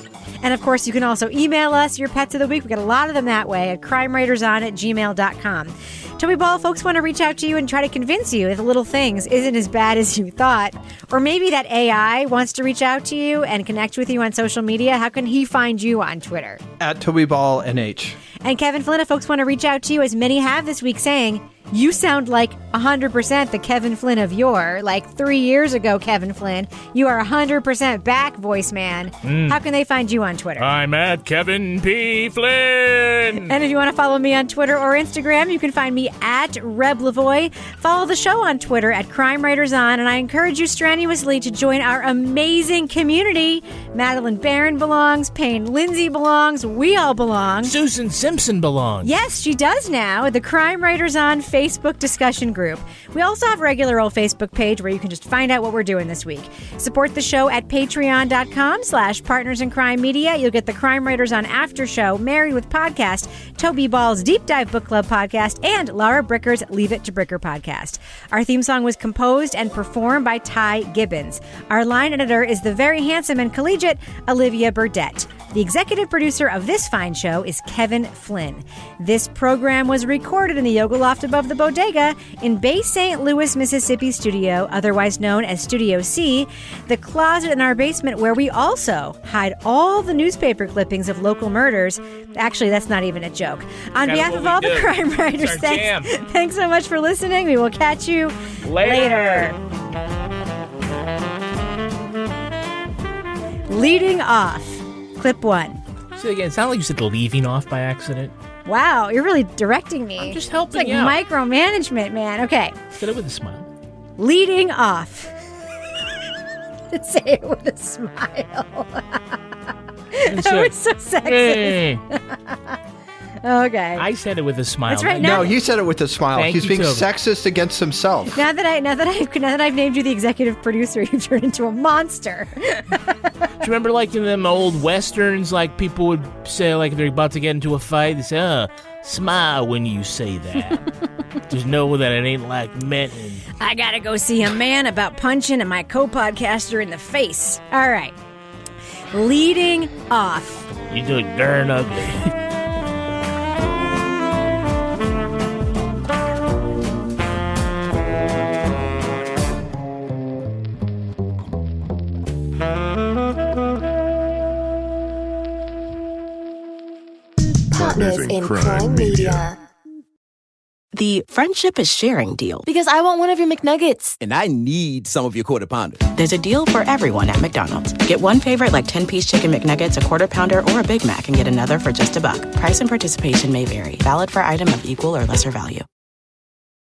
And, of course, you can also email us your pets of the week. We got a lot of them that way at crimewriterson@gmail.com. Toby Ball, folks want to reach out to you and try to convince you that the little things isn't as bad as you thought. Or maybe that AI wants to reach out to you and connect with you on social media. How can he find you on Twitter? At Toby Ball NH. And Kevin Flynn, if folks want to reach out to you, as many have this week, saying, you sound like 100% the Kevin Flynn of yore. Like 3 years ago, Kevin Flynn. You are 100% back, voice man. How can they find you on Twitter? I'm at Kevin P. Flynn. And if you want to follow me on Twitter or Instagram, you can find me at Reb Lavoie. Follow the show on Twitter at Crime Writers On. And I encourage you strenuously to join our amazing community. Madeline Barron belongs. Payne Lindsay belongs. We all belong. Susan Simpson belongs. Yes, she does now. The Crime Writers On Facebook discussion group. We also have a regular old Facebook page where you can just find out what we're doing this week. Support the show at patreon.com/Partners in Crime Media. You'll get the Crime Writers On After Show, Married with Podcast, Toby Ball's Deep Dive Book Club podcast, and Laura Bricker's Leave It to Bricker podcast. Our theme song was composed and performed by Ty Gibbons. Our line editor is the very handsome and collegiate Olivia Burdett. The executive producer of this fine show is Kevin Flynn. This program was recorded in the Yoga Loft above the Bodega in Bay St. Louis, Mississippi studio, otherwise known as Studio C, the closet in our basement where we also hide all the newspaper clippings of local murders. Actually, that's not even a joke. On behalf of all the crime writers, thanks so much for listening. We will catch you later. Leading off. Clip 1. So again, it sounded like you said leaving off by accident. Wow, you're really directing me. I'm just helping it's like you out. Micromanagement, man. Okay. Said it with a smile. Leading off. Say it with a smile. That was so sexy. Hey. Okay. I said it with a smile. That's right. No, he said it with a smile. Thank He's you, being Toby. sexist against himself. Now that I've named you the executive producer, you've turned into a monster. Do you remember, like, in them old westerns, like, people would say, like, if they're about to get into a fight, they say, smile when you say that. Just know that it ain't like meant. I gotta go see a man about punching my co-podcaster in the face. All right. Leading off. You look darn ugly. Partners in Crime Media. The friendship is sharing deal. Because I want one of your McNuggets. And I need some of your Quarter Pounder. There's a deal for everyone at McDonald's. Get one favorite like 10-piece chicken McNuggets, a Quarter Pounder, or a Big Mac and get another for just $1. Price and participation may vary. Valid for item of equal or lesser value.